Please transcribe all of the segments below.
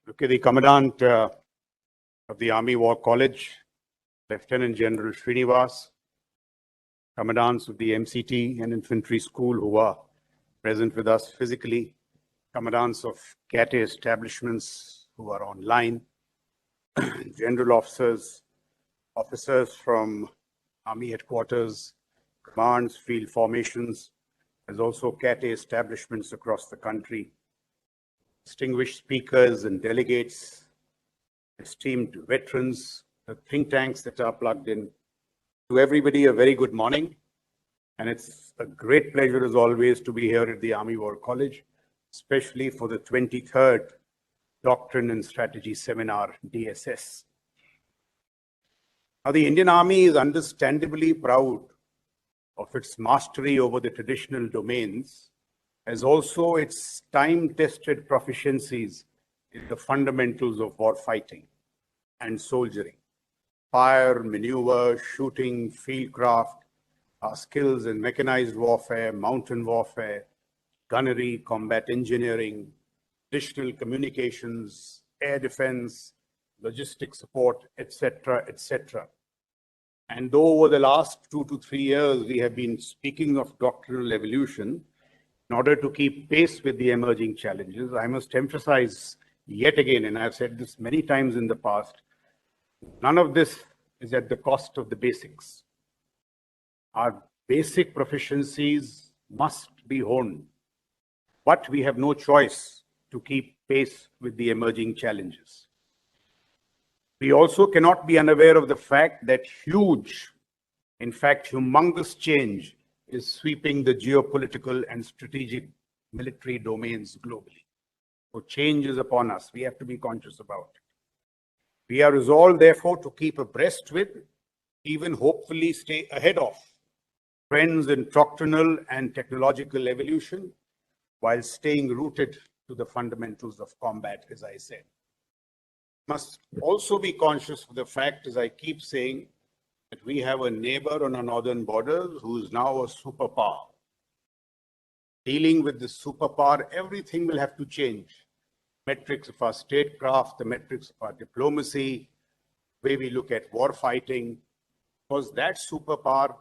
Okay, the Commandant of the Army War College, Lieutenant General Srinivas, Commandants of the MCT and Infantry School who are present with us physically, Commandants of CAT establishments who are online, General Officers, officers from Army Headquarters, commands, field formations, as also CAT establishments across the country, distinguished speakers and delegates, esteemed veterans, the think tanks that are plugged in. To everybody, a very good morning. And it's a great pleasure, as always, to be here at the Army War College, especially for the 23rd Doctrine and Strategy Seminar, DSS. Now, the Indian Army is understandably proud of its mastery over the traditional domains, as also its time-tested proficiencies in the fundamentals of war fighting and soldiering. Fire, maneuver, shooting, fieldcraft, our skills in mechanized warfare, mountain warfare, gunnery, combat engineering, digital communications, air defense, logistic support, etc., etc. And though over the last 2 to 3 years, we have been speaking of doctrinal evolution, in order to keep pace with the emerging challenges, I must emphasize yet again, and I've said this many times in the past, none of this is at the cost of the basics. Our basic proficiencies must be honed, but we have no choice to keep pace with the emerging challenges. We also cannot be unaware of the fact that huge, in fact, humongous change is sweeping the geopolitical and strategic military domains globally. So change is upon us. We have to be conscious about it. We are resolved, therefore, to keep abreast with, even hopefully stay ahead of, trends in doctrinal and technological evolution, while staying rooted to the fundamentals of combat, as I said. Must also be conscious of the fact, as I keep saying, that we have a neighbor on our northern borders who is now a superpower. Dealing with the superpower, everything will have to change. Metrics of our statecraft, the metrics of our diplomacy, the way we look at war fighting, because that superpower,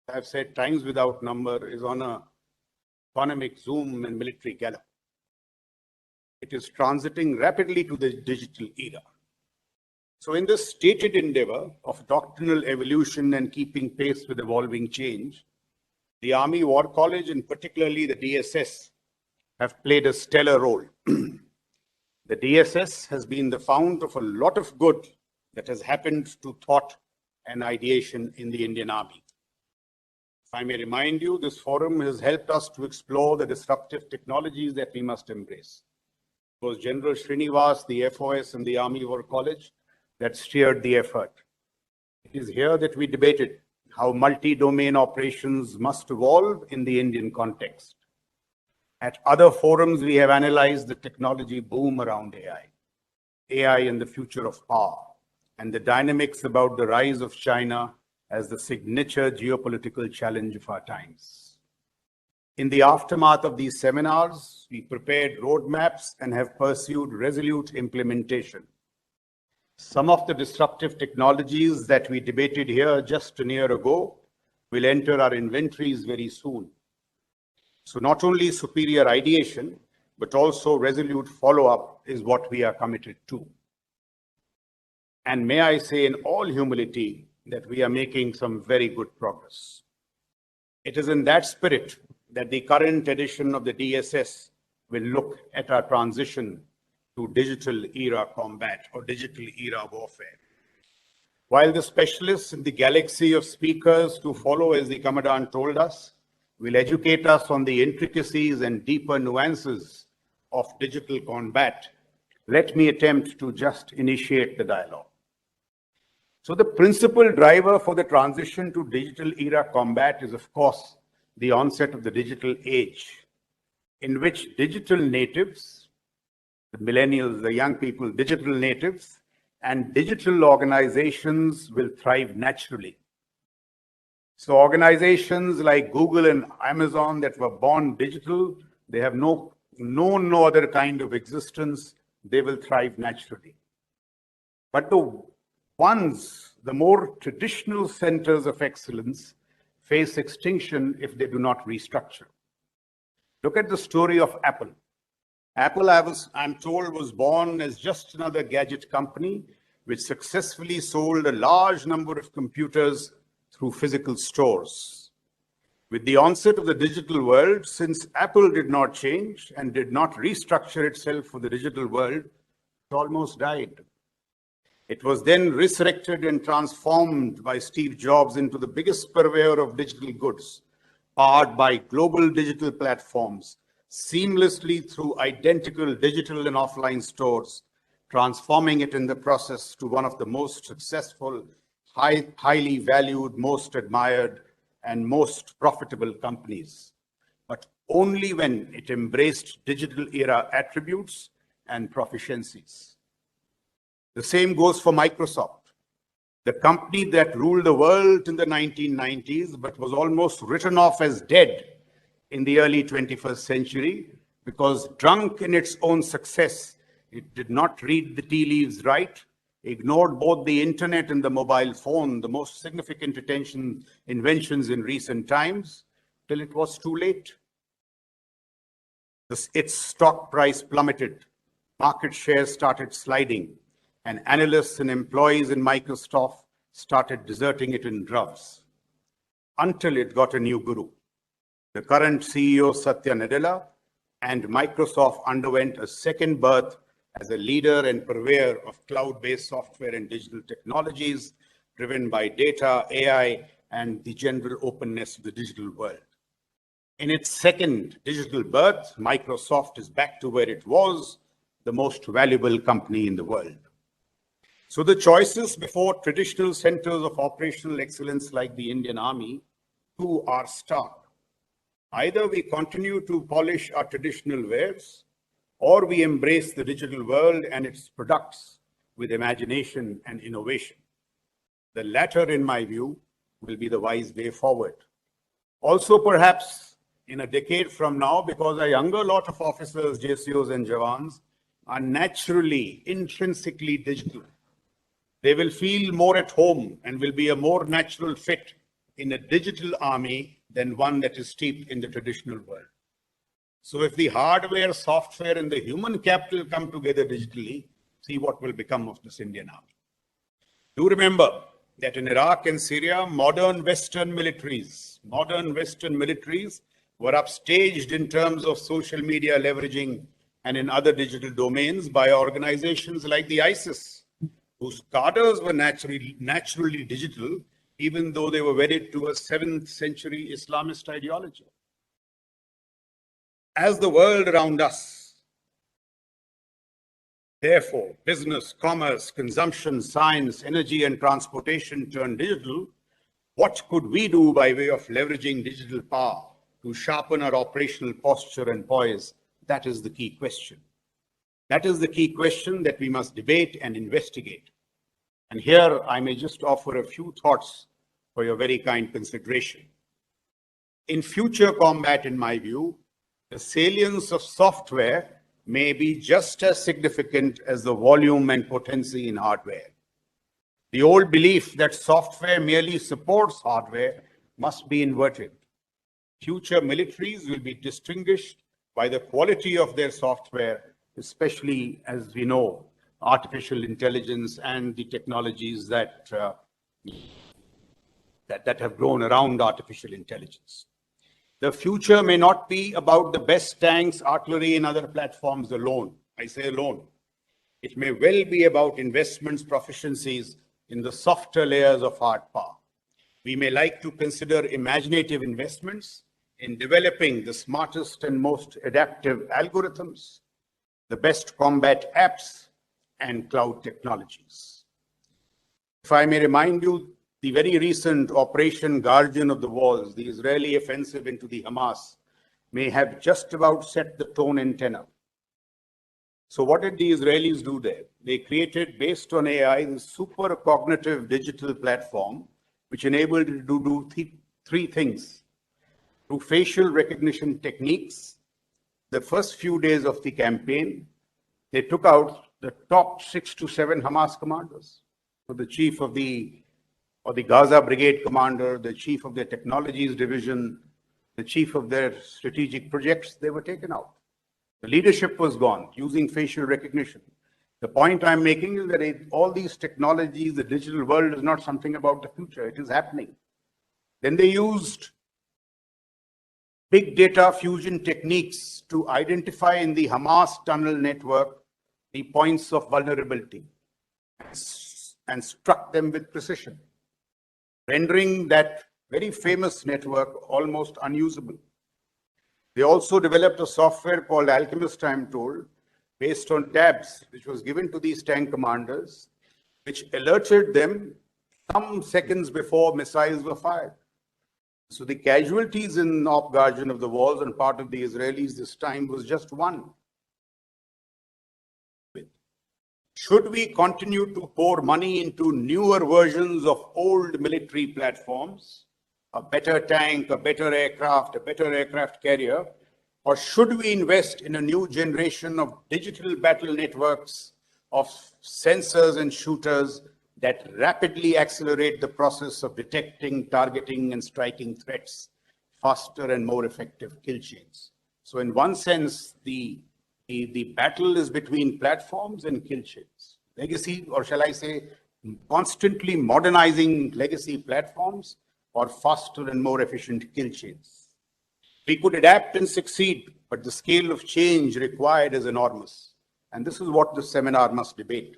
I've said times without number, is on a economic zoom and military gallop. It is transiting rapidly to the digital era. So in this stated endeavor of doctrinal evolution and keeping pace with evolving change, the Army War College, and particularly the DSS, have played a stellar role. The DSS has been the fount of a lot of good that has happened to thought and ideation in the Indian Army. If I may remind you, this forum has helped us to explore the disruptive technologies that we must embrace. It was General Srinivas, the FOS, and the Army War College that steered the effort. It is here that we debated how multi-domain operations must evolve in the Indian context. At other forums, we have analyzed the technology boom around AI and the future of power, and the dynamics about the rise of China as the signature geopolitical challenge of our times. In the aftermath of these seminars, we prepared roadmaps and have pursued resolute implementation. Some of the disruptive technologies that we debated here just a year ago will enter our inventories very soon. So not only superior ideation, but also resolute follow-up is what we are committed to. And may I say in all humility that we are making some very good progress. It is in that spirit that the current edition of the DSS will look at our transition to digital era combat or digital era warfare. While the specialists in the galaxy of speakers to follow, as the Commandant told us, will educate us on the intricacies and deeper nuances of digital combat, let me attempt to just initiate the dialogue. So the principal driver for the transition to digital era combat is, of course, the onset of the digital age, in which digital natives, the millennials, the young people, digital natives, and digital organizations will thrive naturally. So organizations like Google and Amazon that were born digital, they have known no other kind of existence they will thrive naturally. But the more traditional centers of excellence face extinction if they do not restructure. Look at the story of Apple. Apple, I'm told, was born as just another gadget company which successfully sold a large number of computers through physical stores. With the onset of the digital world, since Apple did not change and did not restructure itself for the digital world, it almost died. It was then resurrected and transformed by Steve Jobs into the biggest purveyor of digital goods, powered by global digital platforms, seamlessly through identical digital and offline stores, transforming it in the process to one of the most successful, highly valued, most admired, and most profitable companies, but only when it embraced digital era attributes and proficiencies. The same goes for Microsoft, the company that ruled the world in the 1990s, but was almost written off as dead in the early 21st century because, drunk in its own success, it did not read the tea leaves right, ignored both the internet and the mobile phone, the most significant inventions in recent times, till it was too late. Its stock price plummeted, market shares started sliding, and analysts and employees in Microsoft started deserting it in droves, until it got a new guru. The current CEO, Satya Nadella, and Microsoft underwent a second birth as a leader and purveyor of cloud-based software and digital technologies driven by data, AI, and the general openness of the digital world. In its second digital birth, Microsoft is back to where it was, the most valuable company in the world. So the choices before traditional centers of operational excellence like the Indian Army, too, are stark. Either we continue to polish our traditional wares, or we embrace the digital world and its products with imagination and innovation. The latter, in my view, will be the wise way forward. Also, perhaps in a decade from now, because a younger lot of officers, JCOs and Jawans are naturally, intrinsically digital, they will feel more at home and will be a more natural fit in a digital army than one that is steeped in the traditional world. So if the hardware, software, and the human capital come together digitally, see what will become of this Indian army. Do remember that in Iraq and Syria, modern Western militaries were upstaged in terms of social media leveraging and in other digital domains by organizations like the ISIS, whose cadres were naturally digital, even though they were wedded to a 7th century Islamist ideology. As the world around us, therefore, business, commerce, consumption, science, energy, and transportation turn digital, what could we do by way of leveraging digital power to sharpen our operational posture and poise? That is the key question. That is the key question that we must debate and investigate. And here I may just offer a few thoughts for your very kind consideration. In future combat, in my view, the salience of software may be just as significant as the volume and potency in hardware. The old belief that software merely supports hardware must be inverted. Future militaries will be distinguished by the quality of their software, especially, as we know, artificial intelligence and the technologies that have grown around artificial intelligence. The future may not be about the best tanks, artillery, and other platforms alone. I say alone. It may well be about investments, proficiencies in the softer layers of hard power. We may like to consider imaginative investments in developing the smartest and most adaptive algorithms, the best combat apps, and cloud technologies. If I may remind you, the very recent Operation Guardian of the Walls, the Israeli offensive into the Hamas, may have just about set the tone and tenor. So what did the Israelis do there? They created, based on AI, this super cognitive digital platform, which enabled it to do three things. Through facial recognition techniques, the first few days of the campaign, they took out the top 6 to 7 Hamas commanders. So the chief of the Gaza Brigade commander, the chief of their technologies division, the chief of their strategic projects, they were taken out. The leadership was gone using facial recognition. The point I'm making is that all these technologies, the digital world is not something about the future. It is happening. Then they used big data fusion techniques to identify in the Hamas tunnel network the points of vulnerability and struck them with precision, rendering that very famous network almost unusable. They also developed a software called Alchemist, I'm told, based on tabs, which was given to these tank commanders, which alerted them some seconds before missiles were fired. So the casualties in Op Guardian of the walls on part of the Israelis this time was just one. Should we continue to pour money into newer versions of old military platforms, a better tank, a better aircraft carrier, or should we invest in a new generation of digital battle networks of sensors and shooters that rapidly accelerate the process of detecting, targeting, and striking threats, faster and more effective kill chains? So in one sense, the battle is between platforms and kill chains. Legacy, or shall I say, constantly modernizing legacy platforms or faster and more efficient kill chains. We could adapt and succeed, but the scale of change required is enormous. And this is what the seminar must debate.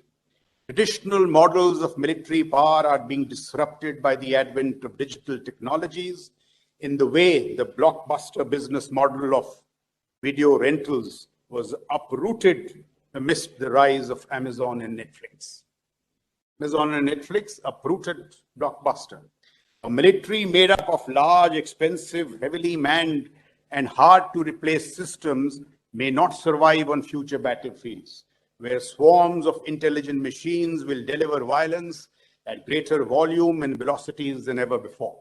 Traditional models of military power are being disrupted by the advent of digital technologies in the way the blockbuster business model of video rentals was uprooted amidst the rise of Amazon and Netflix. Amazon and Netflix uprooted Blockbuster. A military made up of large, expensive, heavily manned, and hard to replace systems may not survive on future battlefields, where swarms of intelligent machines will deliver violence at greater volume and velocities than ever before.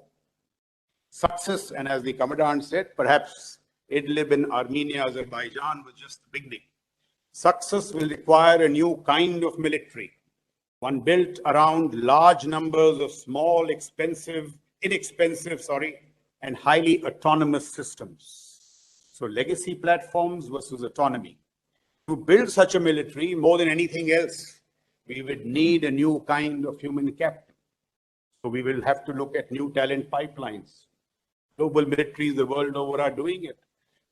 Success, and as the Commandant said, perhaps Idlib in Armenia, Azerbaijan was just the beginning. Success will require a new kind of military, one built around large numbers of small, inexpensive, and highly autonomous systems. So legacy platforms versus autonomy. To build such a military, more than anything else, we would need a new kind of human capital. So we will have to look at new talent pipelines. Global militaries the world over are doing it.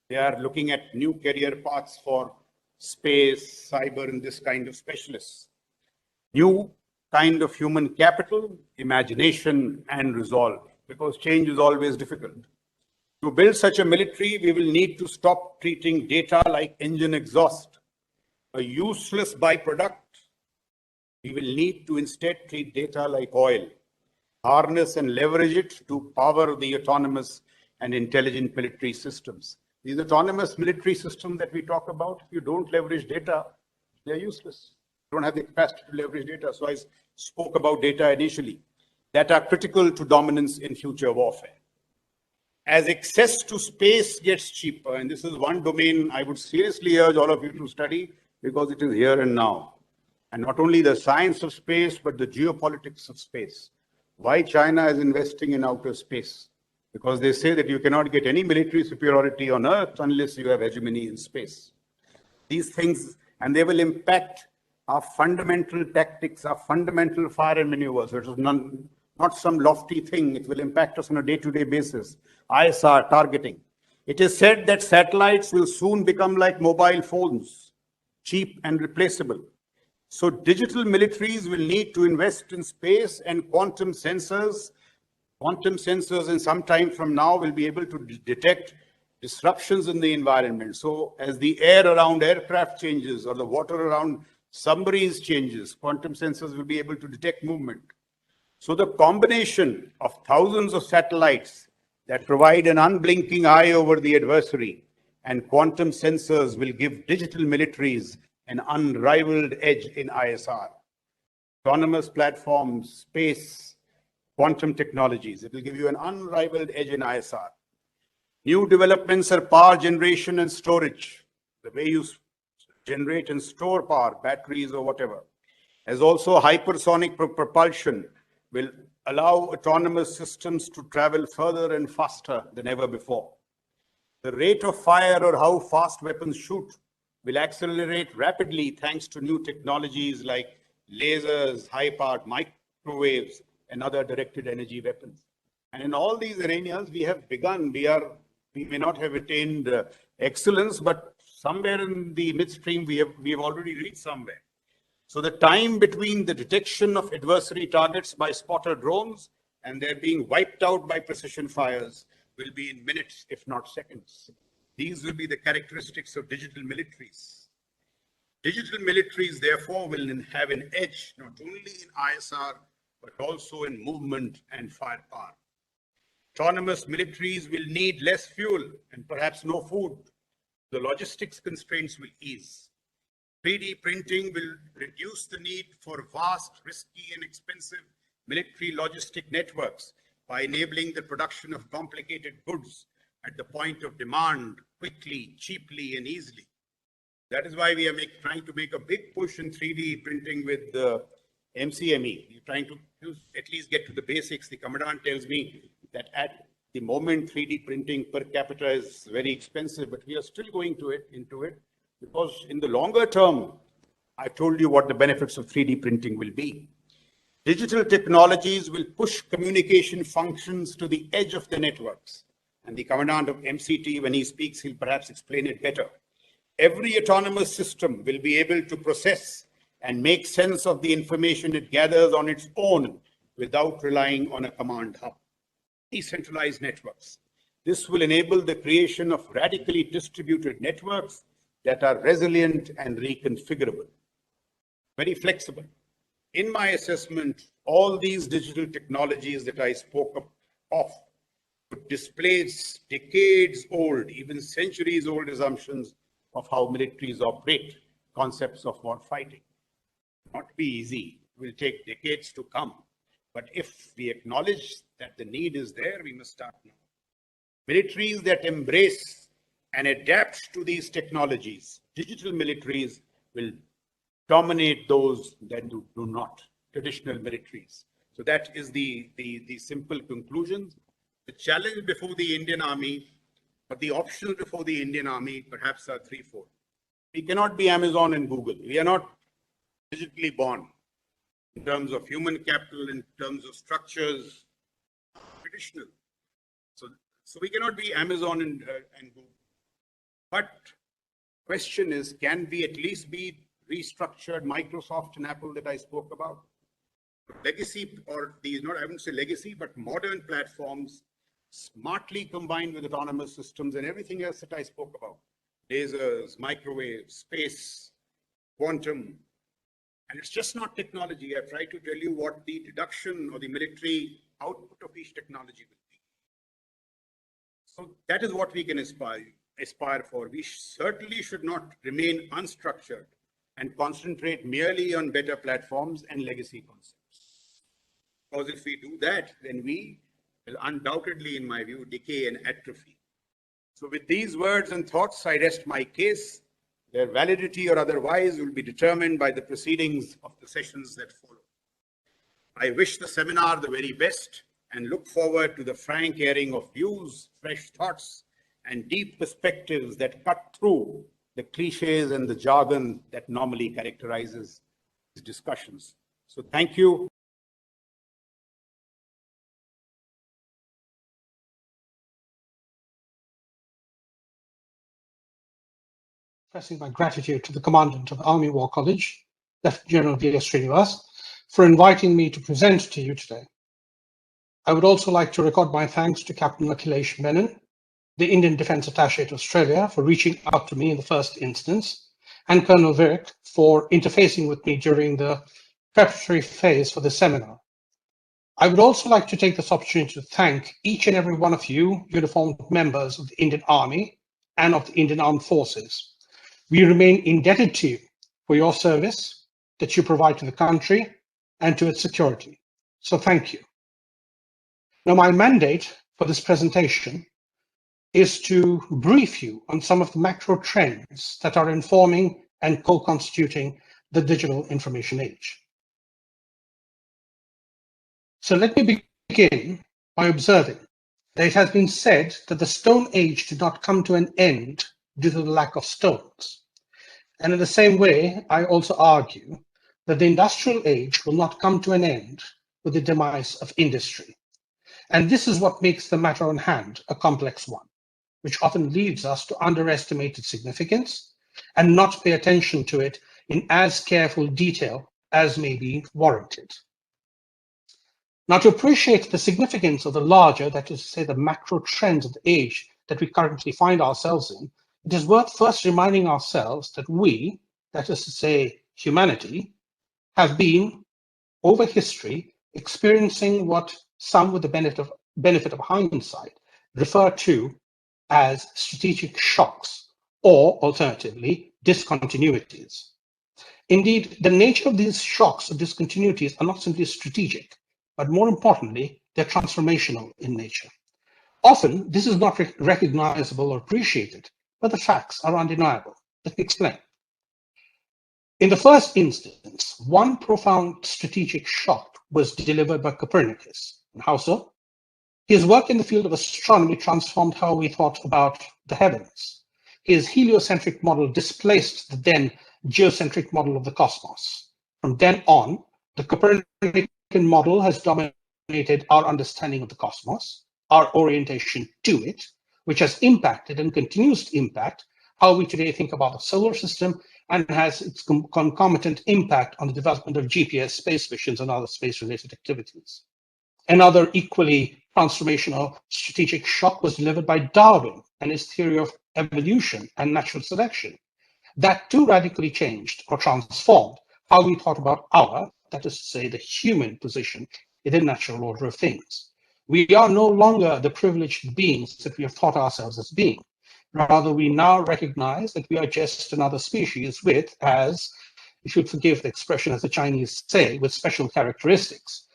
They are looking at new career paths for space, cyber, and this kind of specialists. New kind of human capital, imagination, and resolve, because change is always difficult. To build such a military, we will need to stop treating data like engine exhaust, a useless byproduct. We will need to instead treat data like oil, harness and leverage it to power the autonomous and intelligent military systems. These autonomous military systems that we talk about, if you don't leverage data, they're useless. You don't have the capacity to leverage data. So I spoke about data initially, that are critical to dominance in future warfare. As access to space gets cheaper, and this is one domain I would seriously urge all of you to study because it is here and now. And not only the science of space, but the geopolitics of space. Why China is investing in outer space? Because they say that you cannot get any military superiority on Earth unless you have hegemony in space. These things, and they will impact our fundamental tactics, our fundamental fire and maneuvers. It is not some lofty thing. It will impact us on a day-to-day basis. ISR, targeting. It is said that satellites will soon become like mobile phones, cheap and replaceable. So digital militaries will need to invest in space and quantum sensors. Quantum sensors in some time from now will be able to detect disruptions in the environment. So as the air around aircraft changes or the water around submarines changes, quantum sensors will be able to detect movement. So the combination of thousands of satellites that provide an unblinking eye over the adversary and quantum sensors will give digital militaries an unrivaled edge in ISR. Autonomous platforms, space, quantum technologies. It will give you an unrivaled edge in ISR. New developments are power generation and storage. The way you generate and store power, batteries or whatever, as also hypersonic propulsion will allow autonomous systems to travel further and faster than ever before. The rate of fire or how fast weapons shoot will accelerate rapidly thanks to new technologies like lasers, high-powered microwaves, and other directed energy weapons. And in all these arenas, we have begun. We may not have attained excellence, but somewhere in the midstream, we have already reached somewhere. So the time between the detection of adversary targets by spotter drones and their being wiped out by precision fires will be in minutes, if not seconds. These will be the characteristics of digital militaries. Digital militaries, therefore, will have an edge not only in ISR, but also in movement and firepower. Autonomous militaries will need less fuel and perhaps no food. The logistics constraints will ease. 3D printing will reduce the need for vast, risky, and expensive military logistic networks by enabling the production of complicated goods at the point of demand quickly, cheaply, and easily. That is why we are trying to make a big push in 3D printing with the MCME. We're trying to at least get to the basics. The commandant tells me that at the moment 3D printing per capita is very expensive, but we are still going into it because in the longer term, I've told you what the benefits of 3D printing will be. Digital technologies will push communication functions to the edge of the networks. And the commandant of MCT, when he speaks, he'll perhaps explain it better. Every autonomous system will be able to process and make sense of the information it gathers on its own without relying on a command hub. Decentralized networks. This will enable the creation of radically distributed networks that are resilient and reconfigurable, very flexible. In my assessment, all these digital technologies that I spoke of would displace decades old, even centuries old assumptions of how militaries operate, concepts of war fighting. Not be easy, it will take decades to come. But if we acknowledge that the need is there, we must start now. Militaries that embrace and adapt to these technologies, digital militaries, will dominate those that do not, traditional militaries. So that is the simple conclusion. The challenge before the Indian Army, but the options before the Indian Army perhaps are threefold. We cannot be Amazon and Google. We are not digitally born in terms of human capital, in terms of structures, traditional. So we cannot be Amazon and Google. But question is, can we at least be restructured Microsoft and Apple that I spoke about? Legacy, or these, not I wouldn't say legacy, but modern platforms smartly combined with autonomous systems and everything else that I spoke about. Lasers, microwaves, space, quantum. And it's just not technology. I've tried to tell you what the deduction or the military output of each technology will be. So that is what we can aspire for. We certainly should not remain unstructured and concentrate merely on better platforms and legacy concepts. Because if we do that, then we will undoubtedly, in my view, decay and atrophy. So with these words and thoughts, I rest my case. Their validity or otherwise will be determined by the proceedings of the sessions that follow. I wish the seminar the very best and look forward to the frank airing of views, fresh thoughts, and deep perspectives that cut through the cliches and the jargon that normally characterizes these discussions. So thank you. Expressing my gratitude to the Commandant of Army War College, Lieutenant General V.S. Srinivas, for inviting me to present to you today. I would also like to record my thanks to Captain Akhilesh Menon, the Indian Defence Attaché to Australia, for reaching out to me in the first instance, and Colonel Virk for interfacing with me during the preparatory phase for the seminar. I would also like to take this opportunity to thank each and every one of you, uniformed members of the Indian Army and of the Indian Armed Forces. We remain indebted to you for your service that you provide to the country and to its security. So thank you. Now, my mandate for this presentation is to brief you on some of the macro trends that are informing and co-constituting the digital information age. So let me begin by observing that it has been said that the Stone Age did not come to an end due to the lack of stones. And in the same way, I also argue that the industrial age will not come to an end with the demise of industry. And this is what makes the matter on hand a complex one, which often leads us to underestimate its significance and not pay attention to it in as careful detail as may be warranted. Now, to appreciate the significance of the larger, that is to say, the macro trends of the age that we currently find ourselves in, it is worth first reminding ourselves that we, that is to say, humanity, have been, over history, experiencing what some, with the benefit of hindsight, refer to as strategic shocks, or alternatively, discontinuities. Indeed, the nature of these shocks or discontinuities are not simply strategic, but more importantly, they're transformational in nature. Often, this is not recognizable or appreciated, but the facts are undeniable. Let me explain. In the first instance, one profound strategic shock was delivered by Copernicus. And how so? His work in the field of astronomy transformed how we thought about the heavens. His heliocentric model displaced the then geocentric model of the cosmos. From then on, the Copernican model has dominated our understanding of the cosmos, our orientation to it, which has impacted and continues to impact how we today think about the solar system and has its concomitant impact on the development of GPS space missions and other space-related activities. Another equally transformational strategic shock was delivered by Darwin and his theory of evolution and natural selection. That too radically changed or transformed how we thought about our, that is to say, the human position in the natural order of things. We are no longer the privileged beings that we have thought ourselves as being. Rather, we now recognize that we are just another species with, as, if you'd forgive the expression as the Chinese say, with special characteristics,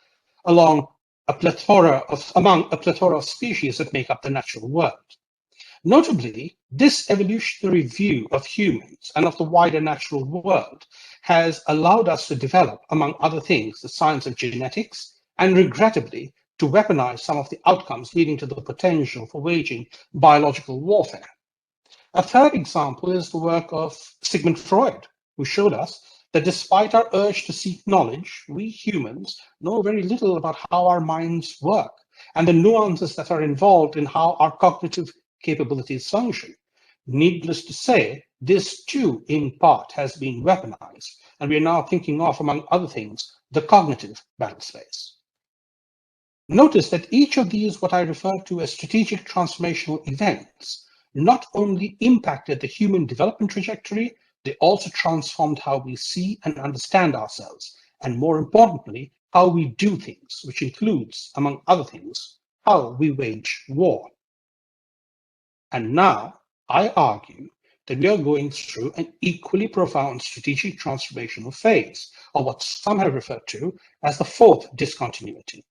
among a plethora of species that make up the natural world. Notably, this evolutionary view of humans and of the wider natural world has allowed us to develop, among other things, the science of genetics, and regrettably, to weaponize some of the outcomes leading to the potential for waging biological warfare. A third example is the work of Sigmund Freud, who showed us that despite our urge to seek knowledge, we humans know very little about how our minds work and the nuances that are involved in how our cognitive capabilities function. Needless to say, this too, in part, has been weaponized, and we are now thinking of, among other things, the cognitive battle space. Notice that each of these, what I refer to as strategic transformational events, not only impacted the human development trajectory, they also transformed how we see and understand ourselves, and more importantly, how we do things, which includes, among other things, how we wage war. And now, I argue that we are going through an equally profound strategic transformational phase, or what some have referred to as the fourth discontinuity.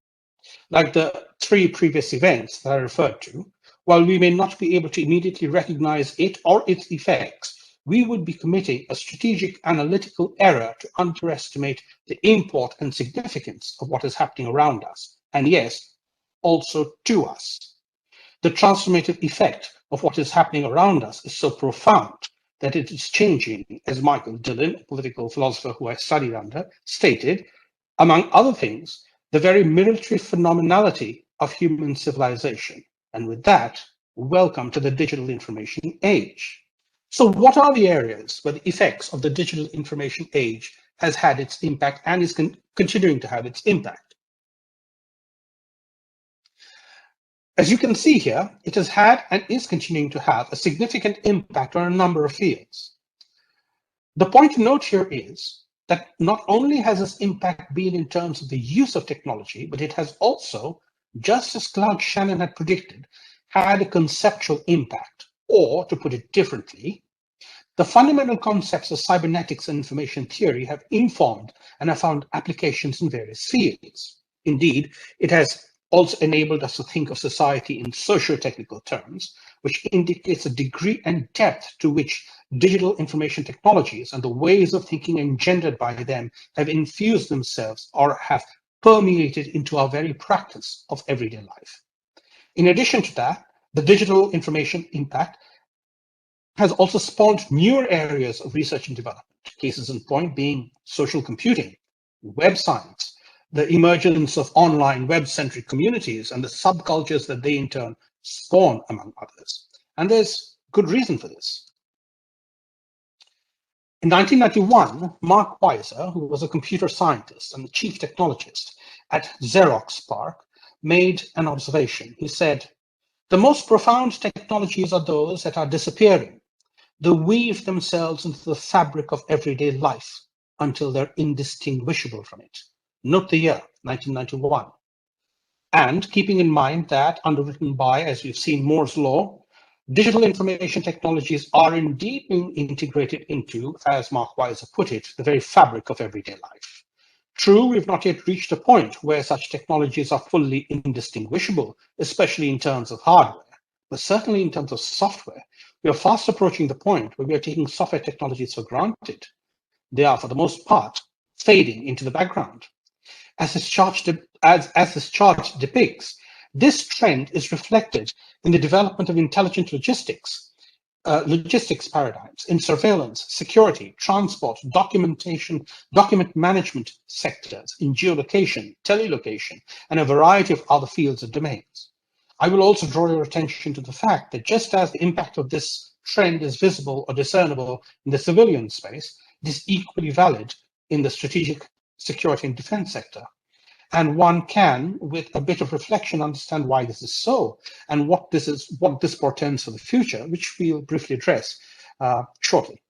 Like the three previous events that I referred to, while we may not be able to immediately recognize it or its effects, we would be committing a strategic analytical error to underestimate the import and significance of what is happening around us, and yes, also to us. The transformative effect of what is happening around us is so profound that it is changing, as Michael Dillon, a political philosopher who I studied under, stated, among other things, the very military phenomenality of human civilization. And with that, welcome to the digital information age. So what are the areas where the effects of the digital information age has had its impact and is continuing to have its impact? As you can see here, it has had and is continuing to have a significant impact on a number of fields. The point to note here is that not only has this impact been in terms of the use of technology, but it has also, just as Claude Shannon had predicted, had a conceptual impact, or to put it differently, the fundamental concepts of cybernetics and information theory have informed and have found applications in various fields. Indeed, it has also enabled us to think of society in socio-technical terms, which indicates a degree and depth to which digital information technologies and the ways of thinking engendered by them have infused themselves or have permeated into our very practice of everyday life. In addition to that, the digital information impact has also spawned newer areas of research and development, cases in point being social computing, web science, the emergence of online web-centric communities and the subcultures that they in turn spawn, among others. And there's good reason for this. In 1991, Mark Weiser, who was a computer scientist and the chief technologist at Xerox PARC, made an observation. He said, "The most profound technologies are those that are disappearing. They weave themselves into the fabric of everyday life until they're indistinguishable from it." Note the year, 1991. And keeping in mind that, underwritten by, as we've seen, Moore's law, digital information technologies are indeed being integrated into, as Mark Weiser put it, the very fabric of everyday life. True, we've not yet reached a point where such technologies are fully indistinguishable, especially in terms of hardware, but certainly in terms of software, we are fast approaching the point where we are taking software technologies for granted. They are, for the most part, fading into the background. As this chart depicts, this trend is reflected in the development of intelligent logistics paradigms in surveillance, security, transport, document management sectors, in geolocation, telelocation, and a variety of other fields and domains. I will also draw your attention to the fact that just as the impact of this trend is visible or discernible in the civilian space, it is equally valid in the strategic security and defense sector. And one can, with a bit of reflection, understand why this is so and what this portends for the future, which we'll briefly address shortly.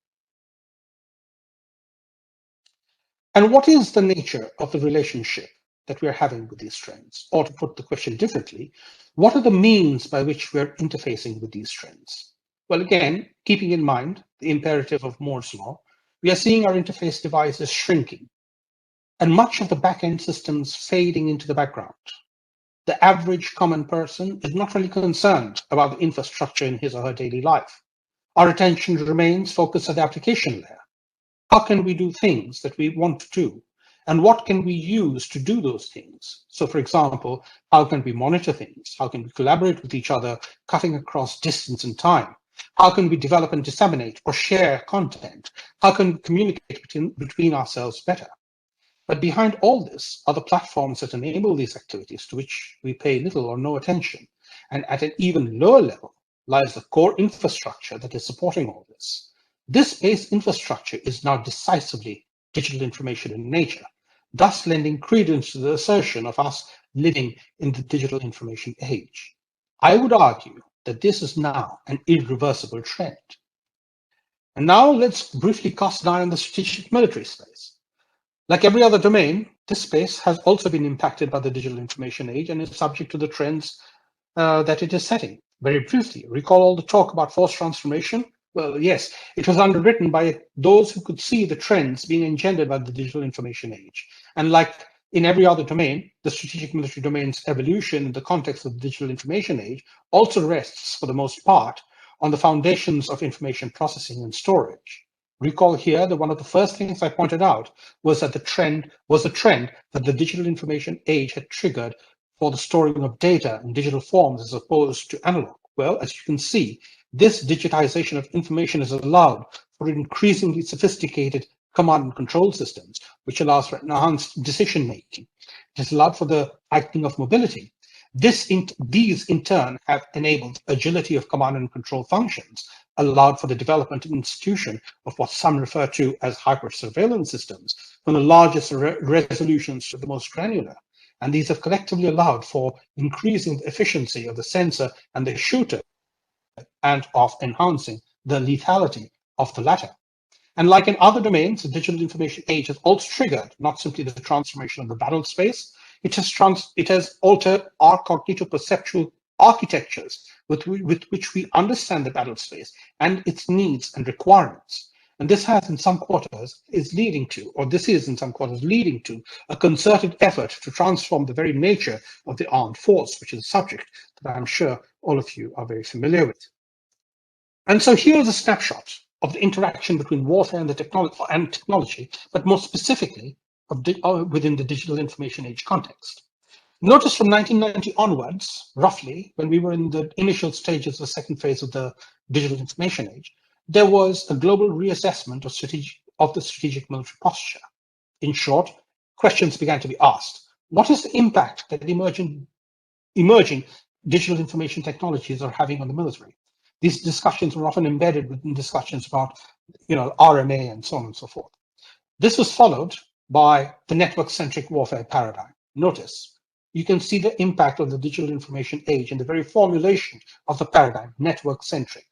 And what is the nature of the relationship that we are having with these trends? Or to put the question differently, what are the means by which we're interfacing with these trends? Well, again, keeping in mind the imperative of Moore's law, we are seeing our interface devices shrinking and much of the back-end systems fading into the background. The average common person is not really concerned about the infrastructure in his or her daily life. Our attention remains focused at the application layer. How can we do things that we want to do? And what can we use to do those things? So, for example, how can we monitor things? How can we collaborate with each other, cutting across distance and time? How can we develop and disseminate or share content? How can we communicate between ourselves better? But behind all this are the platforms that enable these activities to which we pay little or no attention. And at an even lower level lies the core infrastructure that is supporting all this. This base infrastructure is now decisively digital information in nature, thus lending credence to the assertion of us living in the digital information age. I would argue that this is now an irreversible trend. And now let's briefly cast an eye on the strategic military space. Like every other domain, this space has also been impacted by the digital information age and is subject to the trends that it is setting. Very briefly, recall all the talk about forced transformation? Well, yes, it was underwritten by those who could see the trends being engendered by the digital information age. And like in every other domain, the strategic military domain's evolution in the context of the digital information age also rests, for the most part, on the foundations of information processing and storage. Recall here that one of the first things I pointed out was that the trend that the digital information age had triggered for the storing of data in digital forms as opposed to analog. Well, as you can see, this digitization of information is allowed for increasingly sophisticated command and control systems, which allows for enhanced decision making. It has allowed for the heightening of mobility. These in turn have enabled agility of command and control functions, allowed for the development and institution of what some refer to as hyper-surveillance systems, from the largest resolutions to the most granular. And these have collectively allowed for increasing the efficiency of the sensor and the shooter and of enhancing the lethality of the latter. And like in other domains, the digital information age has also triggered not simply the transformation of the battle space, it has altered our cognito-perceptual architectures with which we understand the battle space and its needs and requirements. And this has in some quarters leading to a concerted effort to transform the very nature of the armed force, which is a subject that I'm sure all of you are very familiar with. And so here is a snapshot of the interaction between warfare and technology, but more specifically within the digital information age context. Notice from 1990 onwards, roughly, when we were in the initial stages of the second phase of the digital information age, there was a global reassessment of the strategic military posture. In short, questions began to be asked. What is the impact that emerging digital information technologies are having on the military? These discussions were often embedded within discussions about, RMA and so on and so forth. This was followed by the network-centric warfare paradigm. Notice, you can see the impact of the digital information age in the very formulation of the paradigm, network-centric.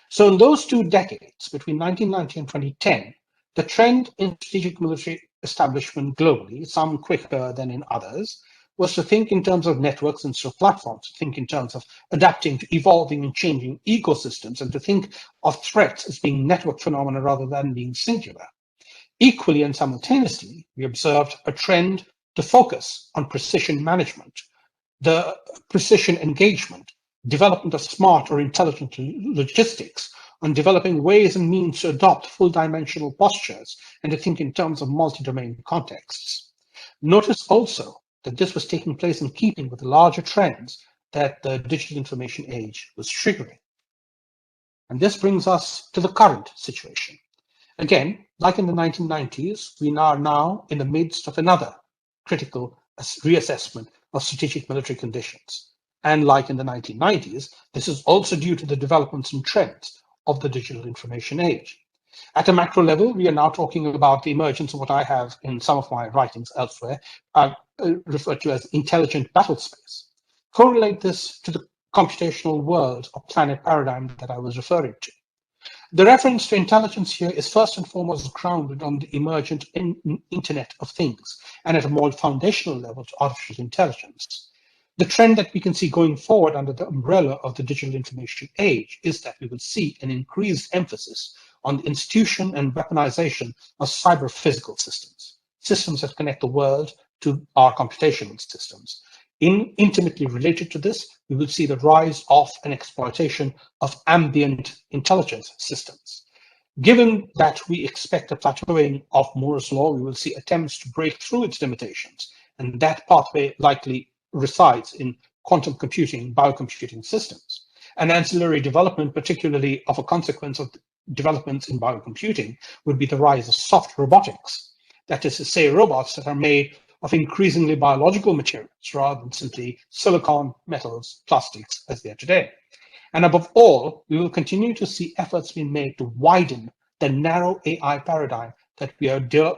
So in those 2 decades, between 1990 and 2010, the trend in strategic military establishment globally, some quicker than in others, was to think in terms of networks instead of platforms, to think in terms of adapting to evolving and changing ecosystems, and to think of threats as being network phenomena rather than being singular. Equally and simultaneously, we observed a trend to focus on precision management, the precision engagement, development of smart or intelligent logistics, on developing ways and means to adopt full dimensional postures and to think in terms of multi-domain contexts. Notice also that this was taking place in keeping with the larger trends that the digital information age was triggering. And this brings us to the current situation. Again, like in the 1990s, we are now in the midst of another critical reassessment of strategic military conditions. And like in the 1990s, this is also due to the developments and trends of the digital information age. At a macro level, we are now talking about the emergence of what I have in some of my writings elsewhere, referred to as intelligent battle space. Correlate this to the computational world or planet paradigm that I was referring to. The reference to intelligence here is first and foremost grounded on the emergent Internet of Things and at a more foundational level to artificial intelligence. The trend that we can see going forward under the umbrella of the digital information age is that we will see an increased emphasis on the institution and weaponization of cyber-physical systems, systems that connect the world to our computational systems. Intimately related to this, we will see the rise of and exploitation of ambient intelligence systems. Given that we expect a plateauing of Moore's law, we will see attempts to break through its limitations, and that pathway likely resides in quantum computing, biocomputing systems. An ancillary development, particularly of a consequence of developments in biocomputing, would be the rise of soft robotics. That is to say, robots that are made of increasingly biological materials rather than simply silicon, metals, plastics as they are today. And above all, we will continue to see efforts being made to widen the narrow AI paradigm that we are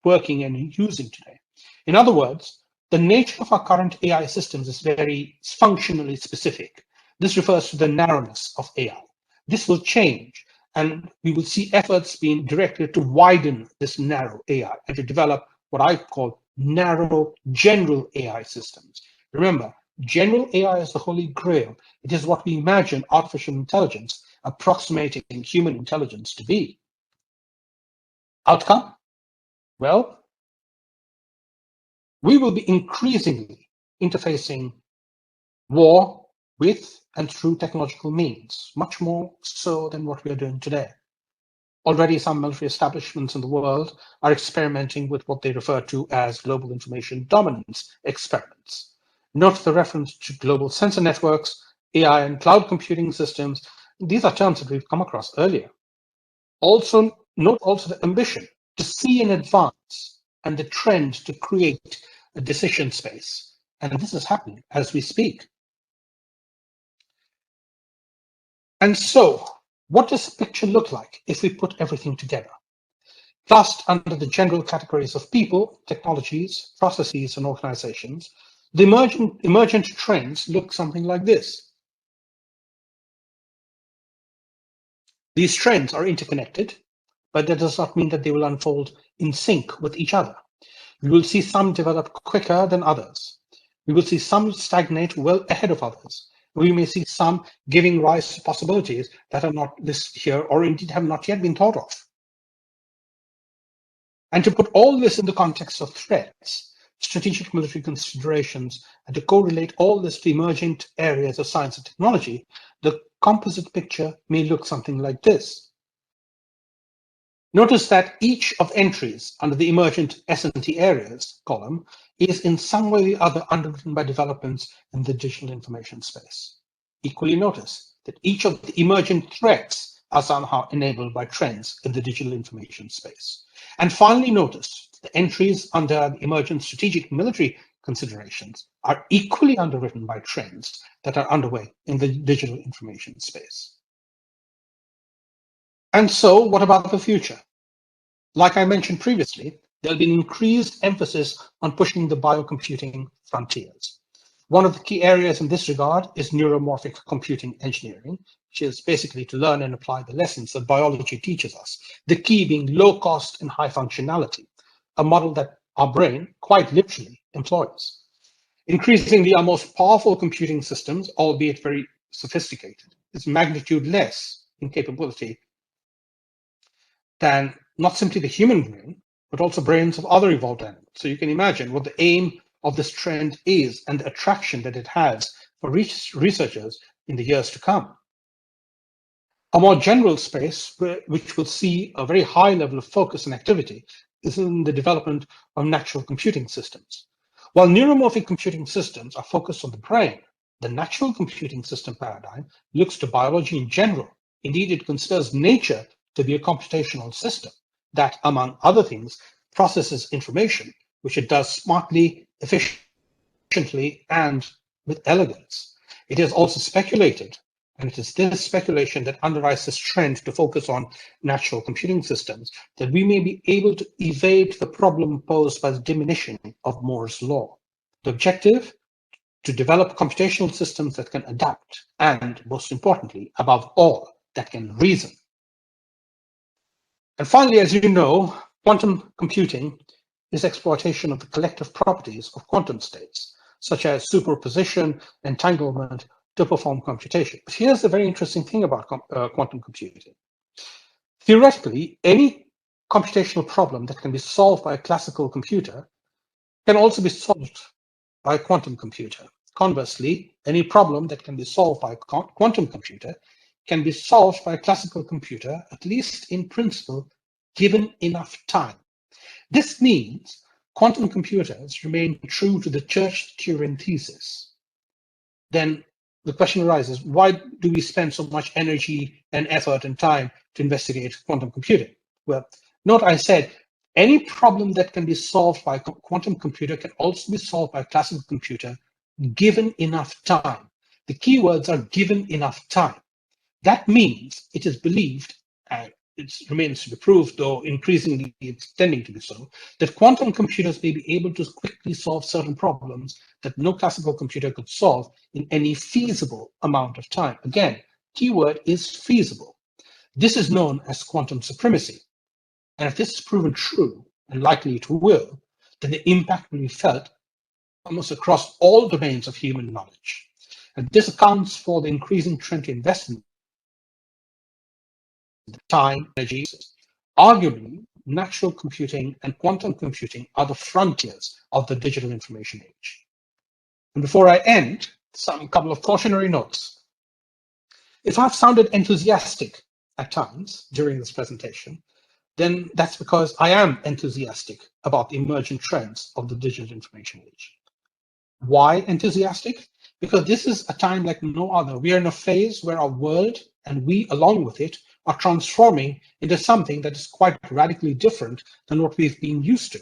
working and using today. In other words, the nature of our current AI systems is very functionally specific. This refers to the narrowness of AI. This will change, and we will see efforts being directed to widen this narrow AI and to develop what I call narrow general AI systems. Remember, general AI is the holy grail. It is what we imagine artificial intelligence approximating human intelligence to be. Outcome? Well, we will be increasingly interfacing war with and through technological means, much more so than what we are doing today. Already some military establishments in the world are experimenting with what they refer to as global information dominance experiments. Note the reference to global sensor networks, AI and cloud computing systems. These are terms that we've come across earlier. Also, note also the ambition to see in advance and the trend to create a decision space. And this is happening as we speak. And so, what does the picture look like if we put everything together? Classed under the general categories of people, technologies, processes, and organizations, the emergent trends look something like this. These trends are interconnected, but that does not mean that they will unfold in sync with each other. We will see some develop quicker than others. We will see some stagnate well ahead of others. We may see some giving rise to possibilities that are not listed here or indeed have not yet been thought of. And to put all this in the context of threats, strategic military considerations, and to correlate all this to emergent areas of science and technology, the composite picture may look something like this. Notice that each of entries under the emergent S&T areas column is in some way or the other underwritten by developments in the digital information space. Equally notice that each of the emergent threats are somehow enabled by trends in the digital information space. And finally, notice the entries under the emergent strategic military considerations are equally underwritten by trends that are underway in the digital information space. And so, what about the future? Like I mentioned previously, there'll be an increased emphasis on pushing the biocomputing frontiers. One of the key areas in this regard is neuromorphic computing engineering, which is basically to learn and apply the lessons that biology teaches us, the key being low cost and high functionality, a model that our brain quite literally employs. Increasingly, our most powerful computing systems, albeit very sophisticated, is magnitude less in capability than not simply the human brain, but also brains of other evolved animals. So you can imagine what the aim of this trend is and the attraction that it has for researchers in the years to come. A more general space which will see a very high level of focus and activity is in the development of natural computing systems. While neuromorphic computing systems are focused on the brain, the natural computing system paradigm looks to biology in general. Indeed, it considers nature to be a computational system that, among other things, processes information, which it does smartly, efficiently, and with elegance. It is also speculated, and it is this speculation that underlies this trend to focus on natural computing systems, that we may be able to evade the problem posed by the diminution of Moore's law. The objective, to develop computational systems that can adapt, and most importantly, above all, that can reason. And finally, as you know, quantum computing is exploitation of the collective properties of quantum states, such as superposition, entanglement, to perform computation. But here's the very interesting thing about quantum computing. Theoretically, any computational problem that can be solved by a classical computer can also be solved by a quantum computer. Conversely, any problem that can be solved by a quantum computer can be solved by a classical computer, at least in principle, given enough time. This means quantum computers remain true to the Church-Turing thesis. Then the question arises, why do we spend so much energy and effort and time to investigate quantum computing? Well, note I said, any problem that can be solved by a quantum computer can also be solved by a classical computer, given enough time. The keywords are given enough time. That means it is believed, and it remains to be proved, though increasingly it's tending to be so, that quantum computers may be able to quickly solve certain problems that no classical computer could solve in any feasible amount of time. Again, keyword is feasible. This is known as quantum supremacy. And if this is proven true, and likely it will, then the impact will be felt almost across all domains of human knowledge. And this accounts for the increasing trend to investment time, energy. Arguably, natural computing and quantum computing are the frontiers of the digital information age. And before I end, some couple of cautionary notes. If I've sounded enthusiastic at times during this presentation, then that's because I am enthusiastic about the emerging trends of the digital information age. Why enthusiastic? Because this is a time like no other. We are in a phase where our world, and we along with it, are transforming into something that is quite radically different than what we've been used to.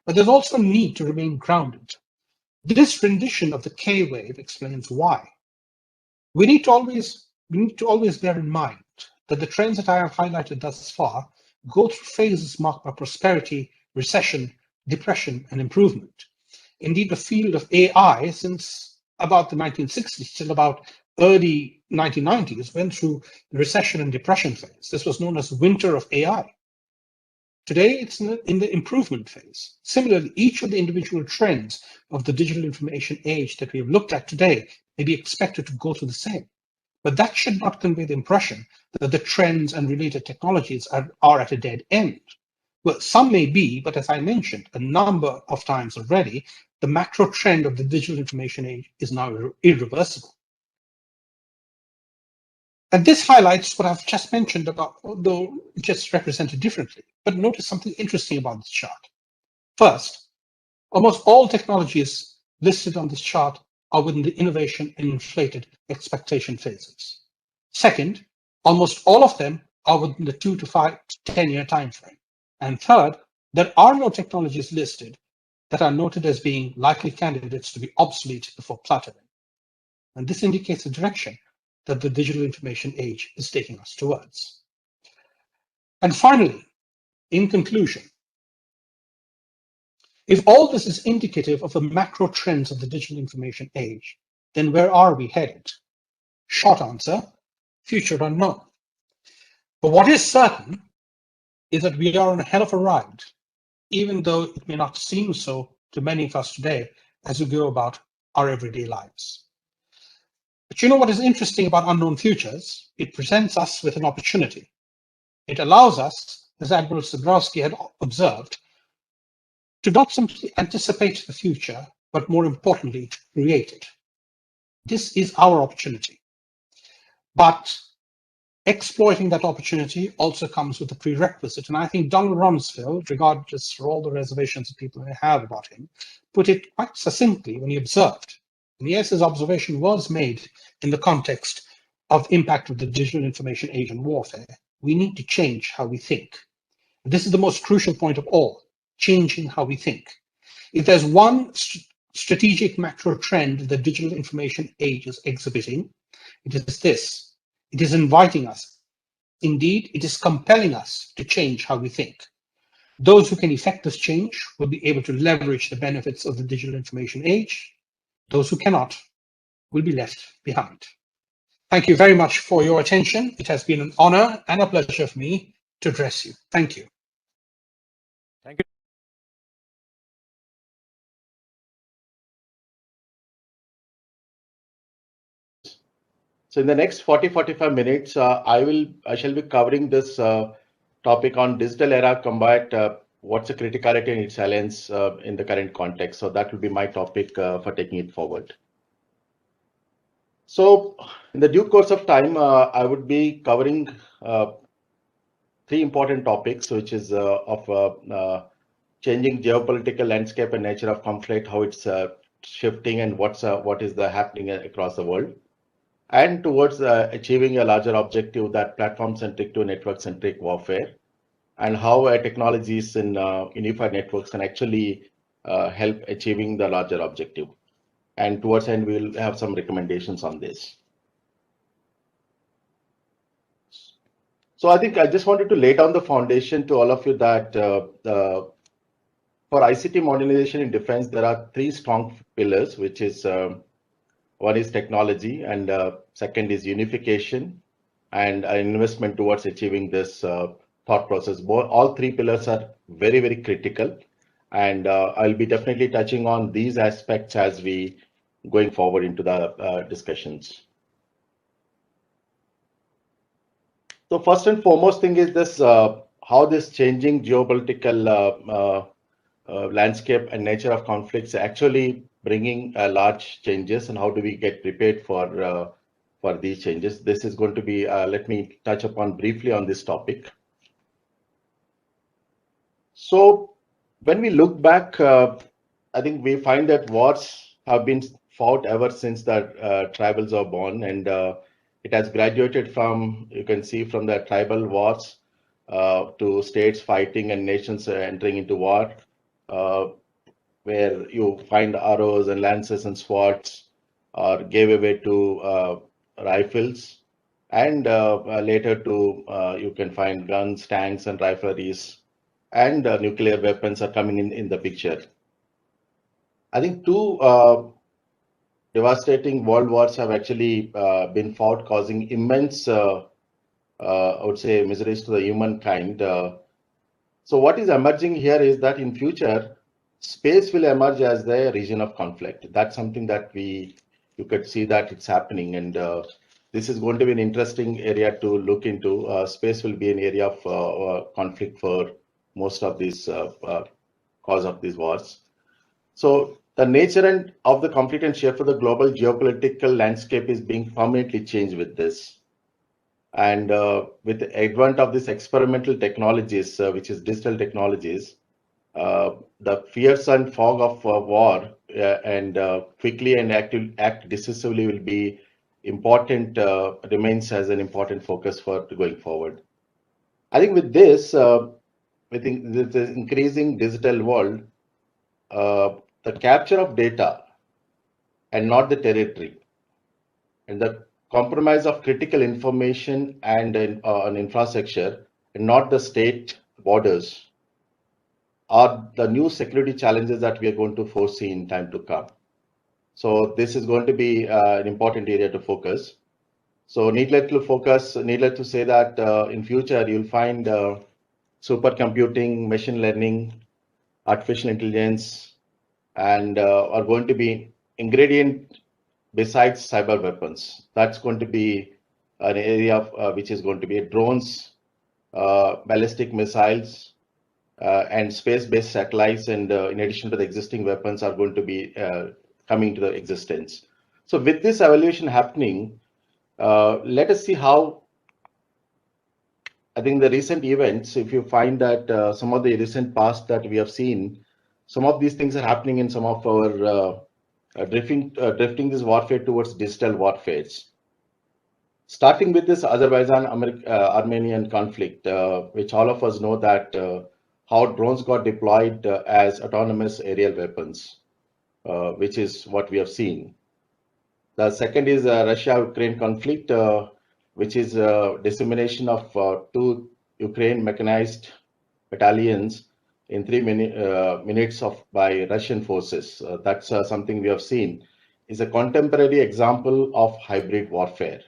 But there's also a need to remain grounded. This rendition of the K-wave explains why. We need to always bear in mind that the trends that I have highlighted thus far go through phases marked by prosperity, recession, depression, and improvement. Indeed, the field of AI, since about the 1960s till about early 1990s, went through the recession and depression phase. This was known as winter of AI. Today, it's in the improvement phase. Similarly, each of the individual trends of the digital information age that we have looked at today may be expected to go through the same. But that should not convey the impression that the trends and related technologies are at a dead end. Well, some may be, but as I mentioned a number of times already, the macro trend of the digital information age is now irreversible. And this highlights what I've just mentioned about, although just represented differently. But notice something interesting about this chart. First, almost all technologies listed on this chart are within the innovation and inflated expectation phases. Second, almost all of them are within the 2 to 5 to 10-year time frame. And third, there are no technologies listed that are noted as being likely candidates to be obsolete before plateauing. And this indicates a direction that the digital information age is taking us towards. And finally, in conclusion, if all this is indicative of the macro trends of the digital information age, then where are we headed? Short answer, future unknown. But what is certain is that we are on a hell of a ride, even though it may not seem so to many of us today as we go about our everyday lives. But you know what is interesting about unknown futures? It presents us with an opportunity. It allows us, as Admiral Zabrowski had observed, to not simply anticipate the future, but more importantly, to create it. This is our opportunity. But exploiting that opportunity also comes with a prerequisite. And I think Donald Rumsfeld, regardless for all the reservations that people may have about him, put it quite succinctly when he observed. And yes, his observation was made in the context of impact of the digital information age and warfare. We need to change how we think. This is the most crucial point of all, changing how we think. If there's one strategic macro trend the digital information age is exhibiting, it is this. It is inviting us. Indeed, it is compelling us to change how we think. Those who can effect this change will be able to leverage the benefits of the digital information age. Those who cannot will be left behind. Thank you very much for your attention. It has been an honor and a pleasure for me to address you. Thank you. Thank you. So in the next 40-45 minutes, I shall be covering this topic on digital era combat, what's the criticality and its challenge in the current context. So that will be my topic for taking it forward. So in the due course of time, I would be covering three important topics, which is of changing geopolitical landscape and nature of conflict, how it's shifting and what is the happening across the world, and towards achieving a larger objective, that platform-centric to network-centric warfare, and how technologies in unified networks can actually help achieving the larger objective. And towards the end, we'll have some recommendations on this. So I think I just wanted to lay down the foundation to all of you that for ICT modernization in defense, there are three strong pillars, which is one is technology, and second is unification, and an investment towards achieving this thought process. All three pillars are very, very critical, and I'll be definitely touching on these aspects as we going forward into the discussions. So first and foremost thing is this, how this changing geopolitical landscape and nature of conflicts actually bringing large changes, and how do we get prepared for these changes. This is going to be, let me touch upon briefly on this topic. So when we look back, I think we find that wars have been fought ever since the tribals are born, and it has graduated from, you can see, from the tribal wars to states fighting and nations entering into war, where you find arrows and lances and swords gave away to rifles, and later to you can find guns, tanks, and rifleries, and nuclear weapons are coming in the picture. I think two devastating world wars have actually been fought, causing immense, I would say, miseries to the humankind. So what is emerging here is that in future, space will emerge as the region of conflict. That's something that you could see that it's happening, and this is going to be an interesting area to look into. Space will be an area of conflict for most of these cause of these wars. So the nature and of the conflict and shape of the global geopolitical landscape is being permanently changed with this. And with the advent of these experimental technologies, which is digital technologies, the fears and fog of war and quickly and act decisively will be important, remains as an important focus for going forward. I think with this, with the increasing digital world, the capture of data and not the territory, and the compromise of critical information and on infrastructure and not the state borders are the new security challenges that we are going to foresee in time to come. So this is going to be an important area to focus. So needless to say that in future you'll find supercomputing, machine learning, artificial intelligence, and are going to be ingredient besides cyber weapons. That's going to be an area of, which is going to be drones, ballistic missiles, and space-based satellites, and in addition to the existing weapons, are going to be coming to the existence. So with this evolution happening, let us see how, I think the recent events, if you find that some of the recent past that we have seen, some of these things are happening in some of our drifting this warfare towards digital warfares. Starting with this Azerbaijan-Armenian conflict, which all of us know that how drones got deployed as autonomous aerial weapons, which is what we have seen. The second is Russia-Ukraine conflict, which is dissemination of 2 Ukraine mechanized battalions in 3 minutes by Russian forces. That's something we have seen. Is a contemporary example of hybrid warfare.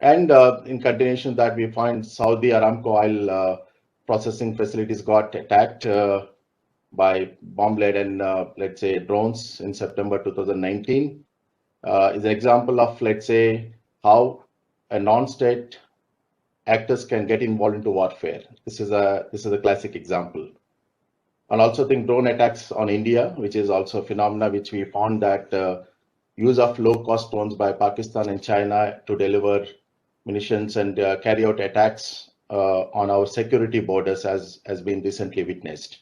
And in continuation that we find Saudi Aramco oil processing facilities got attacked by bomb-laden, let's say, drones in September 2019. Is an example of, let's say, how a non-state actors can get involved into warfare. This is a classic example. And also think drone attacks on India, which is also a phenomena which we found that use of low-cost drones by Pakistan and China to deliver munitions and carry out attacks on our security borders has been recently witnessed.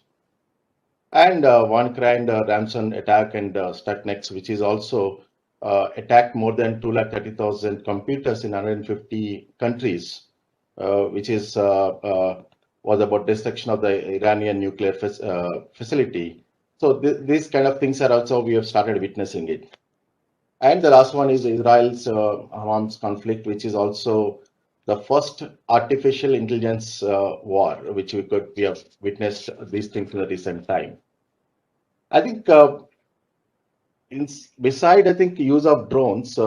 And one kind ransom attack and Stuxnet, which is also attacked more than 230,000 computers in 150 countries, which is was about destruction of the Iranian nuclear facility. So these kind of things are also, we have started witnessing it. And the last one is Israel's Hamas conflict, which is also the first artificial intelligence war, which we have witnessed these things in the recent time. I think beside, I think, use of drones,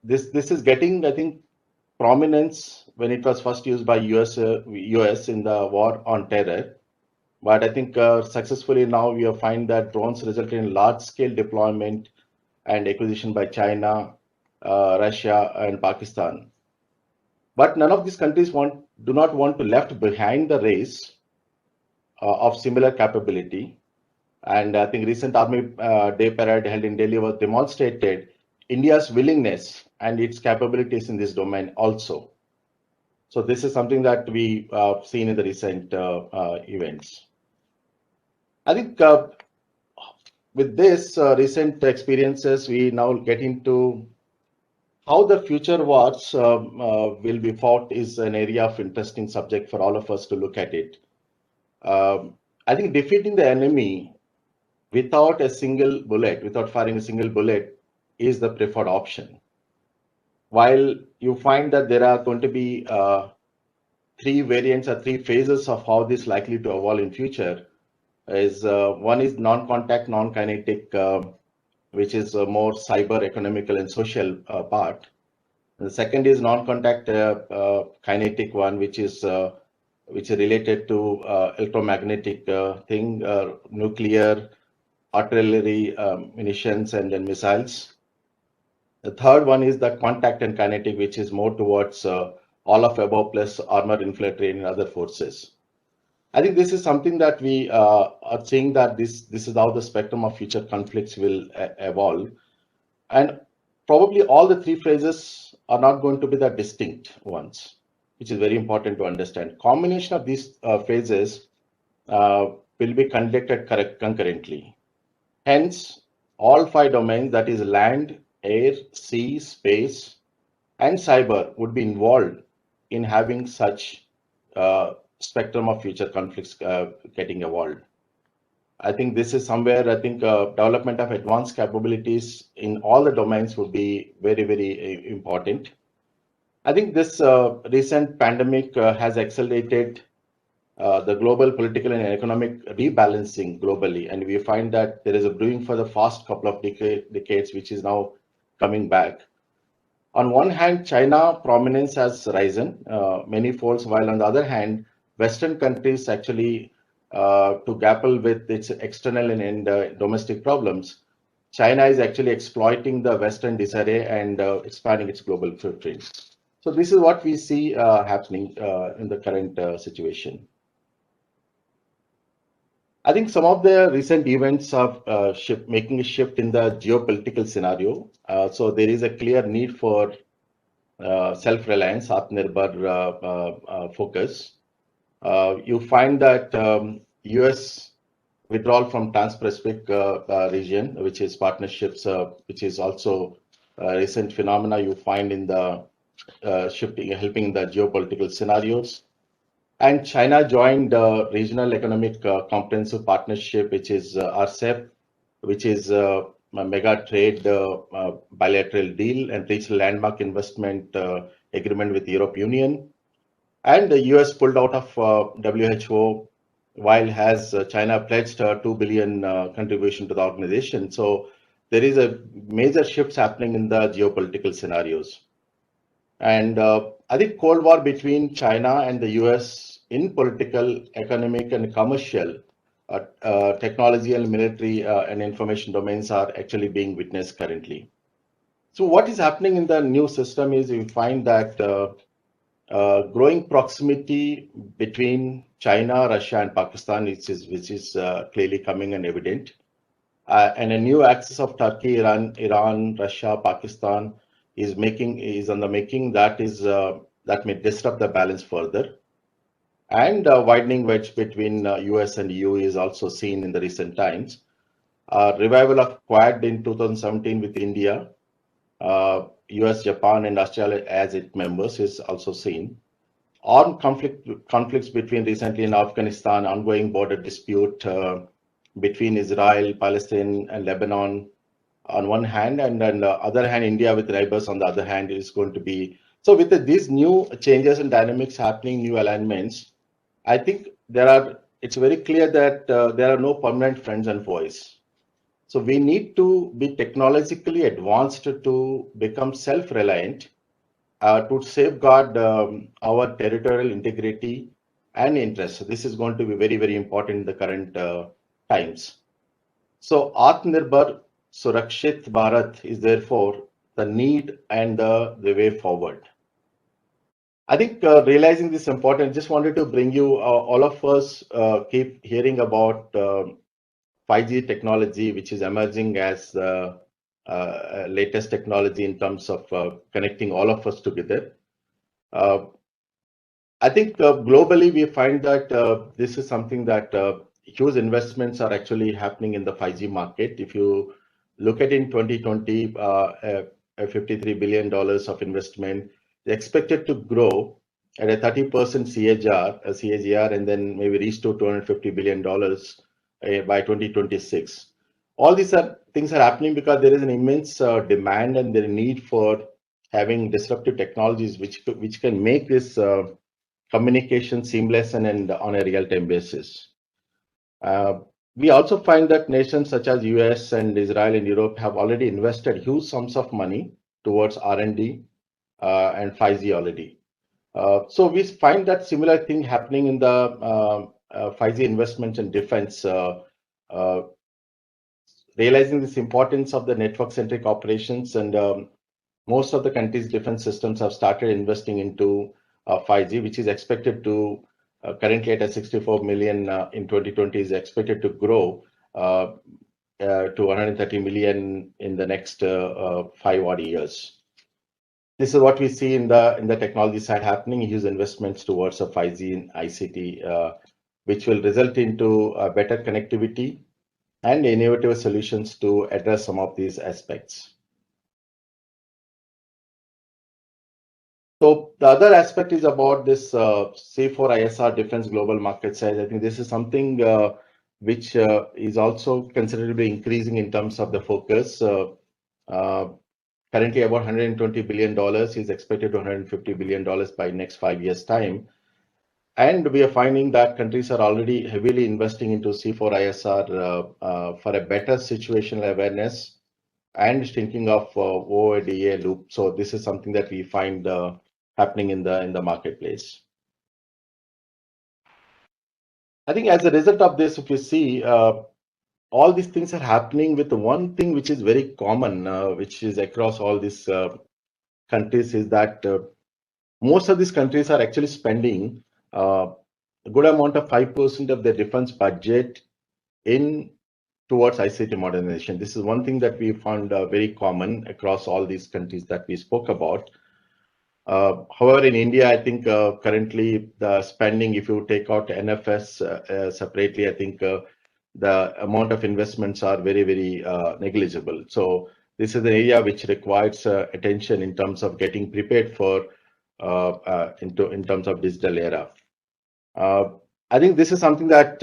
this is getting, I think, prominence when it was first used by US in the war on terror. But I think successfully now we have find that drones result in large-scale deployment and acquisition by China, Russia, and Pakistan. But none of these countries do not want to left behind the race of similar capability. And I think recent Army Day parade held in Delhi was demonstrated India's willingness and its capabilities in this domain also. So this is something that we seen in the recent events. I think with this recent experiences, we now get into how the future wars will be fought is an area of interesting subject for all of us to look at it. I think defeating the enemy without a single bullet, without firing a single bullet, is the preferred option. While you find that there are going to be 3 variants or 3 phases of how this is likely to evolve in future, is one is non-contact, non-kinetic, which is a more cyber, economical, and social part. And the second is non-contact kinetic one, which is related to electromagnetic thing, nuclear, artillery, munitions, and then missiles. The third one is the contact and kinetic, which is more towards all of above plus armor, infantry, and other forces. I think this is something that we are seeing, that this is how the spectrum of future conflicts will evolve. And probably all the three phases are not going to be the distinct ones, which is very important to understand. Combination of these phases will be conducted concurrently. Hence, all five domains, that is land, air, sea, space, and cyber, would be involved in having such spectrum of future conflicts getting evolved. I think this is somewhere, I think development of advanced capabilities in all the domains would be very, very important. I think this recent pandemic has accelerated the global political and economic rebalancing globally. And we find that there is a brewing for the past couple of decades, which is now coming back. On one hand, China prominence has risen many folds, while on the other hand, Western countries actually to grapple with its external and domestic problems, China is actually exploiting the Western disarray and expanding its global footprint. So this is what we see happening in the current situation. I think some of the recent events are making a shift in the geopolitical scenario. So there is a clear need for self-reliance, Atmanirbhar focus. You find that US withdrawal from Trans-Pacific region, which is partnerships, which is also a recent phenomena you find in the shifting, helping the geopolitical scenarios. And China joined the Regional Economic Comprehensive Partnership, which is RCEP, which is a mega trade bilateral deal, and reached a landmark investment agreement with the European Union. And the US pulled out of WHO, while has China pledged a $2 billion contribution to the organization. So there is a major shifts happening in the geopolitical scenarios. And I think Cold War between China and the US in political, economic, and commercial, technology and military and information domains are actually being witnessed currently. So what is happening in the new system is you find that growing proximity between China, Russia, and Pakistan, which is clearly coming and evident, and a new axis of Turkey, Iran, Russia, Pakistan is on the making. That may disrupt the balance further. And widening wedge between US and EU is also seen in the recent times. Revival of Quad in 2017 with India, US, Japan, and Australia as its members is also seen. Armed conflicts between recently in Afghanistan, ongoing border dispute between Israel, Palestine, and Lebanon on one hand, and on the other hand, India with neighbors on the other hand is going to be. So with these new changes and dynamics happening, new alignments, I think it's very clear that there are no permanent friends and foes. So we need to be technologically advanced to become self-reliant, to safeguard our territorial integrity and interests. So this is going to be very, very important in the current times. So Atmanirbhar Surakshit Bharat is therefore the need and the way forward. I think realizing this important, just wanted to bring you, all of us keep hearing about 5G technology, which is emerging as the latest technology in terms of connecting all of us together. I think globally we find that this is something that huge investments are actually happening in the 5G market. If you look at in 2020, $53 billion of investment, they expected to grow at a 30% CAGR, and then maybe reach to $250 billion by 2026. All these things are happening because there is an immense demand and the need for having disruptive technologies which can make this communication seamless and on a real-time basis. We also find that nations such as US and Israel and Europe have already invested huge sums of money towards R&D and 5G already. So we find that similar thing happening in the 5G investments in defense, realizing this importance of the network-centric operations, and most of the countries' defense systems have started investing into 5G, which is expected to currently at a 64 million in 2020, is expected to grow to 130 million in the next 5 odd years. This is what we see in the technology side happening, huge investments towards a 5G and ICT, which will result into better connectivity and innovative solutions to address some of these aspects. So the other aspect is about this C4ISR defense global market size. I think this is something which is also considerably increasing in terms of the focus. Currently about $120 billion is expected to $150 billion by next 5 years time. And we are finding that countries are already heavily investing into C4ISR for a better situational awareness and thinking of OODA loop. So this is something that we find happening in the marketplace. I think as a result of this, if you see, all these things are happening with one thing which is very common, which is across all these countries, is that most of these countries are actually spending a good amount of 5% of their defense budget towards ICT modernization. This is one thing that we found very common across all these countries that we spoke about. However, in India, I think currently the spending, if you take out NFS separately, I think the amount of investments are very, very negligible. So this is an area which requires attention in terms of getting prepared for in terms of digital era. I think this is something that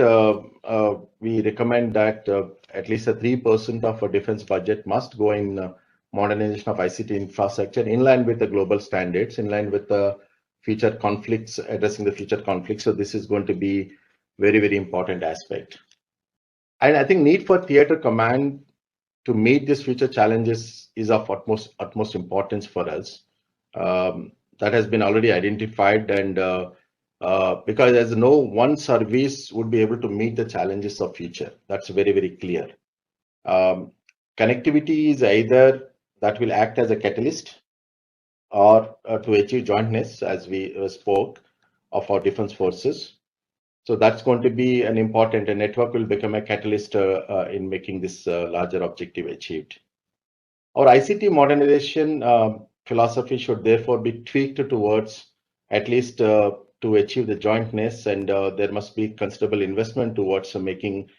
we recommend that at least a 3% of our defense budget must go in modernization of ICT infrastructure in line with the global standards, in line with the future conflicts, addressing the future conflicts. So this is going to be very, very important aspect. And I think need for theater command to meet these future challenges is of utmost importance for us. That has been already identified, and because there's no one service would be able to meet the challenges of future. That's very, very clear. Connectivity is either that will act as a catalyst or to achieve jointness, as we spoke, of our defense forces. So that's going to be an important, a network will become a catalyst in making this larger objective achieved. Our ICT modernization philosophy should therefore be tweaked towards at least to achieve the jointness, and there must be considerable investment towards making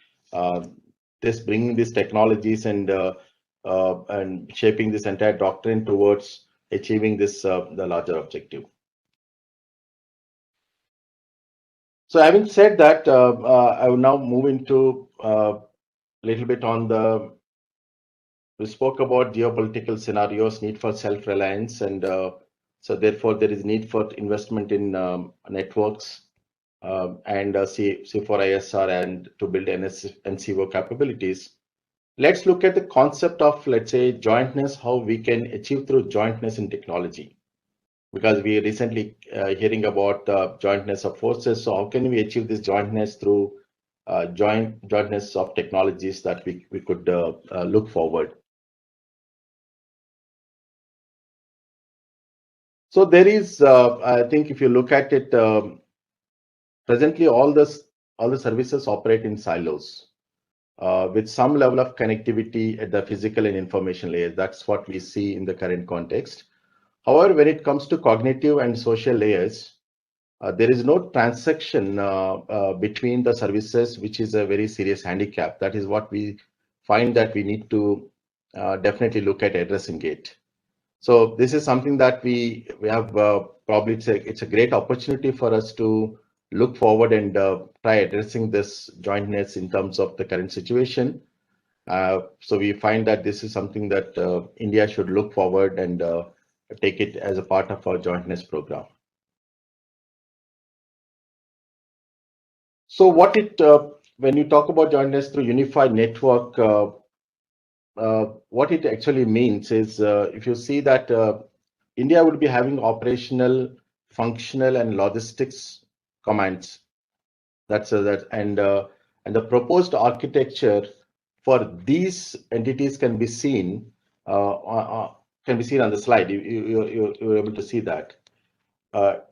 bringing these technologies and shaping this entire doctrine towards achieving this the larger objective. So having said that, I will now move into a little bit on we spoke about geopolitical scenarios, need for self-reliance, and so therefore there is need for investment in networks and C4ISR and to build NCO capabilities. Let's look at the concept of, let's say, jointness, how we can achieve through jointness in technology. Because we are recently hearing about jointness of forces. So how can we achieve this jointness through jointness of technologies that we could look forward? So there is, I think if you look at it, presently all the services operate in silos with some level of connectivity at the physical and information layer. That's what we see in the current context. However, when it comes to cognitive and social layers, there is no transaction between the services, which is a very serious handicap. That is what we find that we need to definitely look at addressing it. So this is something that we have probably it's a great opportunity for us to look forward and try addressing this jointness in terms of the current situation. So we find that this is something that India should look forward and take it as a part of our jointness program. So what when you talk about jointness through unified network, what it actually means is if you see that India would be having operational, functional, and logistics commands. And the proposed architecture for these entities can be seen on the slide. You're able to see that.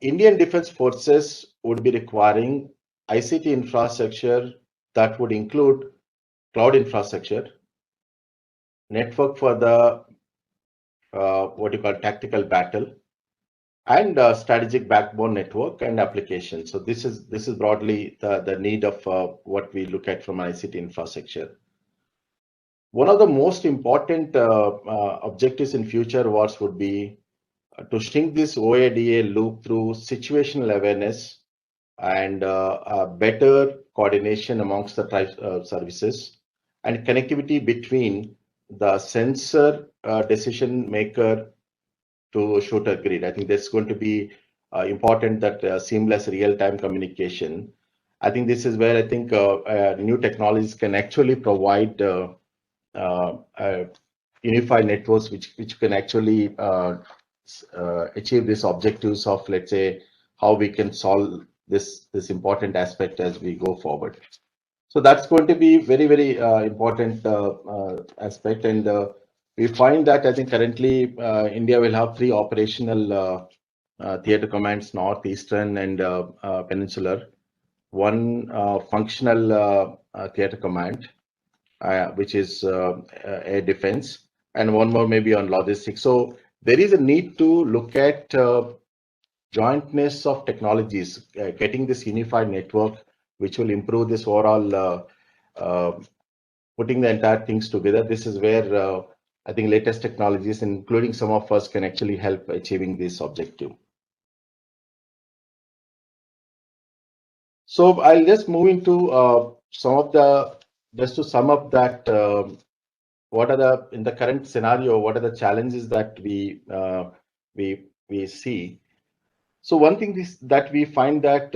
Indian Defence Forces would be requiring ICT infrastructure that would include cloud infrastructure, network for the what you call tactical battle, and strategic backbone network and application. So this is broadly the need of what we look at from ICT infrastructure. One of the most important objectives in future wars would be to shrink this OADA loop through situational awareness and better coordination amongst the services and connectivity between the sensor decision maker to shooter grid. I think that's going to be important, that seamless real-time communication. I think this is where I think new technologies can actually provide unified networks which can actually achieve these objectives of, let's say, how we can solve this important aspect as we go forward. So that's going to be very important aspect, and we find that I think currently India will have 3 operational theater commands: North, Eastern, and Peninsular. 1 functional theater command, which is air defense, and 1 more maybe on logistics. So there is a need to look at jointness of technologies, getting this unified network, which will improve this overall putting the entire things together. This is where I think latest technologies, including some of us, can actually help achieving this objective. So I'll just move into some of the, just to sum up that what are the, in the current scenario, what are the challenges that we see. So one thing is that we find that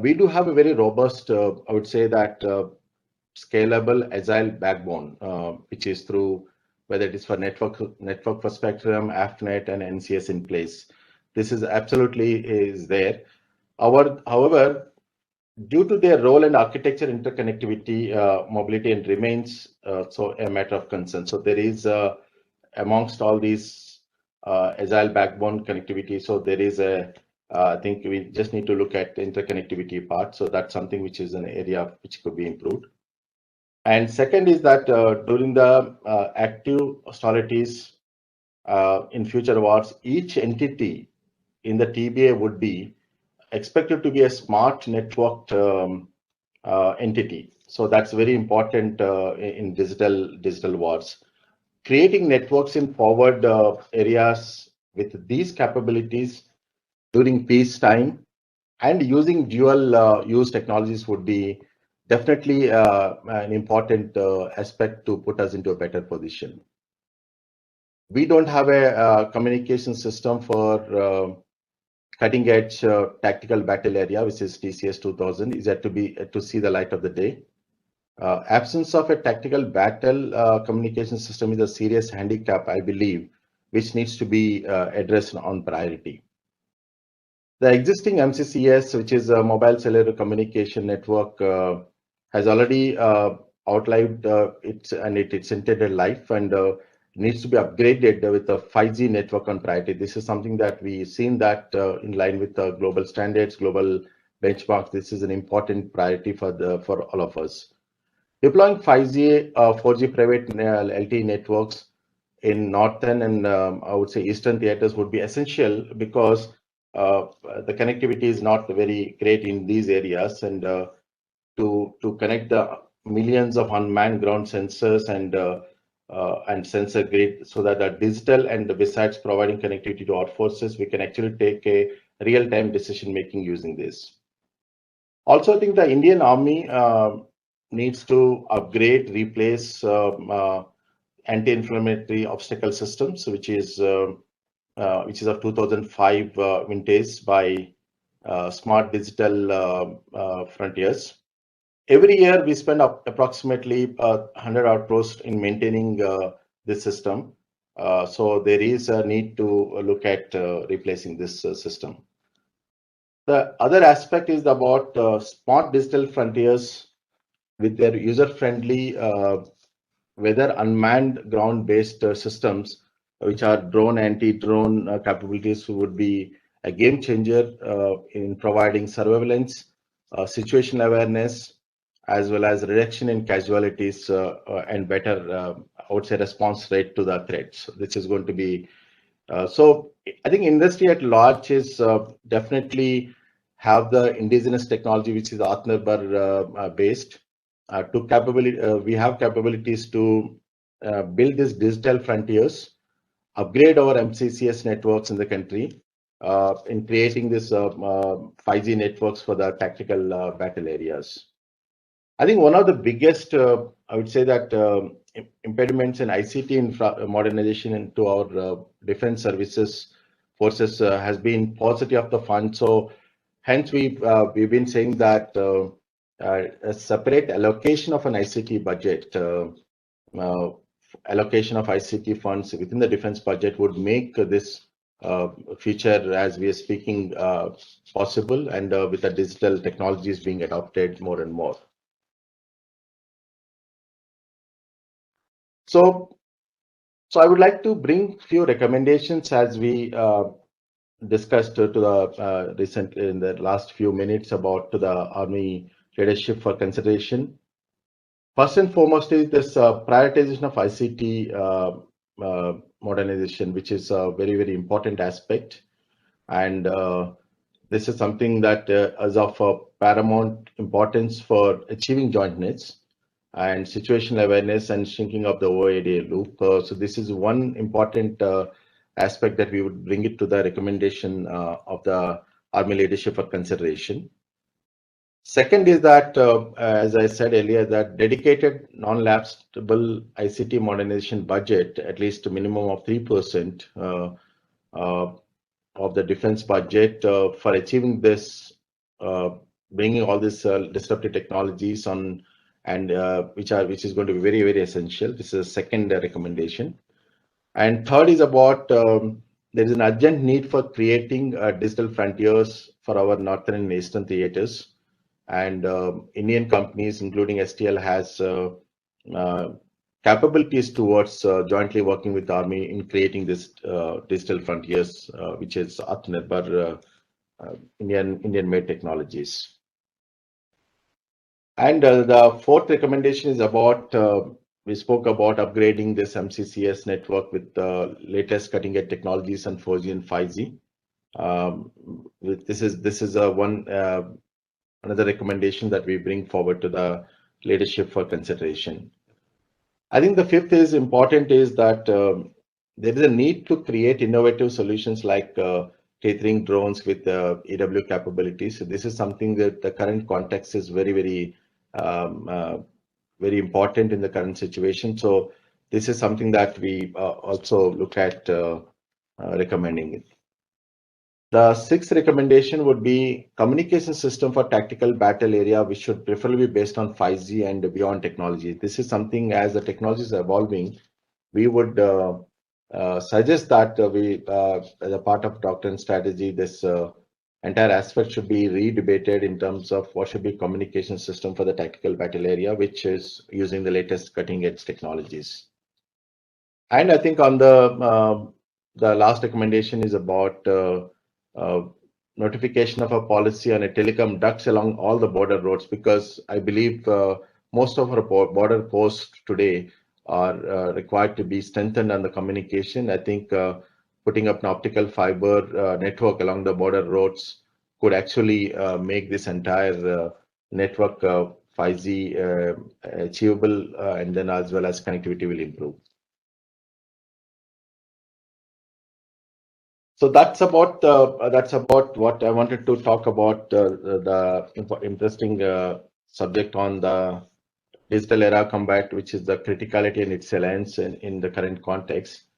we do have a very robust, I would say that scalable agile backbone, which is through, whether it is for network for Spectrum, AFNet, and NCS in place. This is absolutely is there. However, due to their role and architecture, interconnectivity, mobility, and remains so a matter of concern. So there is amongst all these agile backbone connectivity. So there is a I think we just need to look at the interconnectivity part. So that's something which is an area which could be improved. And second is that during the active hostilities in future wars, each entity in the TBA would be expected to be a smart networked entity. So that's very important in digital wars. Creating networks in forward areas with these capabilities during peacetime and using dual use technologies would be definitely an important aspect to put us into a better position. We don't have a communication system for cutting edge tactical battle area, which is TCS 2000, is yet to see the light of the day. Absence of a tactical battle communication system is a serious handicap, I believe, which needs to be addressed on priority. The existing MCCS, which is a mobile cellular communication network, has already outlived its intended life, and needs to be upgraded with a 5G network on priority. This is something that we've seen that in line with the global standards, global benchmarks. This is an important priority for all of us. Deploying 5G, 4G private LTE networks in northern and I would say eastern theaters would be essential, because the connectivity is not very great in these areas, and to connect the millions of unmanned ground sensors and sensor grid, so that the digital, and besides providing connectivity to our forces, we can actually take a real-time decision making using this. Also, I think the Indian Army needs to upgrade, replace anti-inflammatory obstacle systems, which is of 2005 vintage by Smart Digital Frontiers. Every year we spend approximately 100 crores in maintaining this system. So there is a need to look at replacing this system. The other aspect is about Smart Digital Frontiers with their user-friendly whether unmanned ground-based systems which are drone, anti-drone capabilities, would be a game changer in providing surveillance, situational awareness, as well as reduction in casualties and better, I would say, response rate to the threats. This is going to be so. I think industry at large is definitely have the indigenous technology, which is Atmanirbhar based. We have capabilities to build these digital frontiers, upgrade our MCCS networks in the country, in creating this 5G networks for the tactical battle areas. I think one of the biggest, I would say that impediments in ICT modernization into our defense services forces has been paucity of the fund. So hence we've been saying that a separate allocation of an ICT budget, allocation of ICT funds within the defense budget would make this feature, as we are speaking, possible, and with the digital technologies being adopted more and more. So I would like to bring few recommendations as we discussed to the recently in the last few minutes about to the Army leadership for consideration. First and foremost is this prioritization of ICT modernization, which is a very, very important aspect. And this is something that is of paramount importance for achieving joint needs and situational awareness and shrinking of the OAD loop. So this is one important aspect that we would bring it to the recommendation of the Army leadership for consideration. Second is that, as I said earlier, that dedicated non-lapsable ICT modernization budget, at least a minimum of 3% of the defense budget for achieving this, bringing all these disruptive technologies on, and which is going to be very, very essential. This is a second recommendation. And third is about there is an urgent need for creating digital frontiers for our northern and eastern theaters. And Indian companies, including STL, has capabilities towards jointly working with the Army in creating this digital frontiers, which is Atmanirbhar Indian-made technologies. And the fourth recommendation is about we spoke about upgrading this MCCS network with the latest cutting-edge technologies and 4G and 5G. This is another recommendation that we bring forward to the leadership for consideration. I think the fifth is important is that there is a need to create innovative solutions like tethering drones with EW capabilities. So this is something that the current context is very, very very important in the current situation. So this is something that we also look at recommending it. The sixth recommendation would be communication system for tactical battle area, which should preferably be based on 5G and beyond technology. This is something, as the technology is evolving, we would suggest that we, as a part of doctrine strategy, this entire aspect should be redebated in terms of what should be communication system for the tactical battle area, which is using the latest cutting edge technologies. And I think on the last recommendation is about notification of a policy on a telecom ducts along all the border roads, because I believe most of our border posts today are required to be strengthened on the communication. I think putting up an optical fiber network along the border roads could actually make this entire network 5G achievable, and then as well as connectivity will improve. So that's about what I wanted to talk about, the interesting subject on the digital era combat, which is the criticality and its reliance in the current context.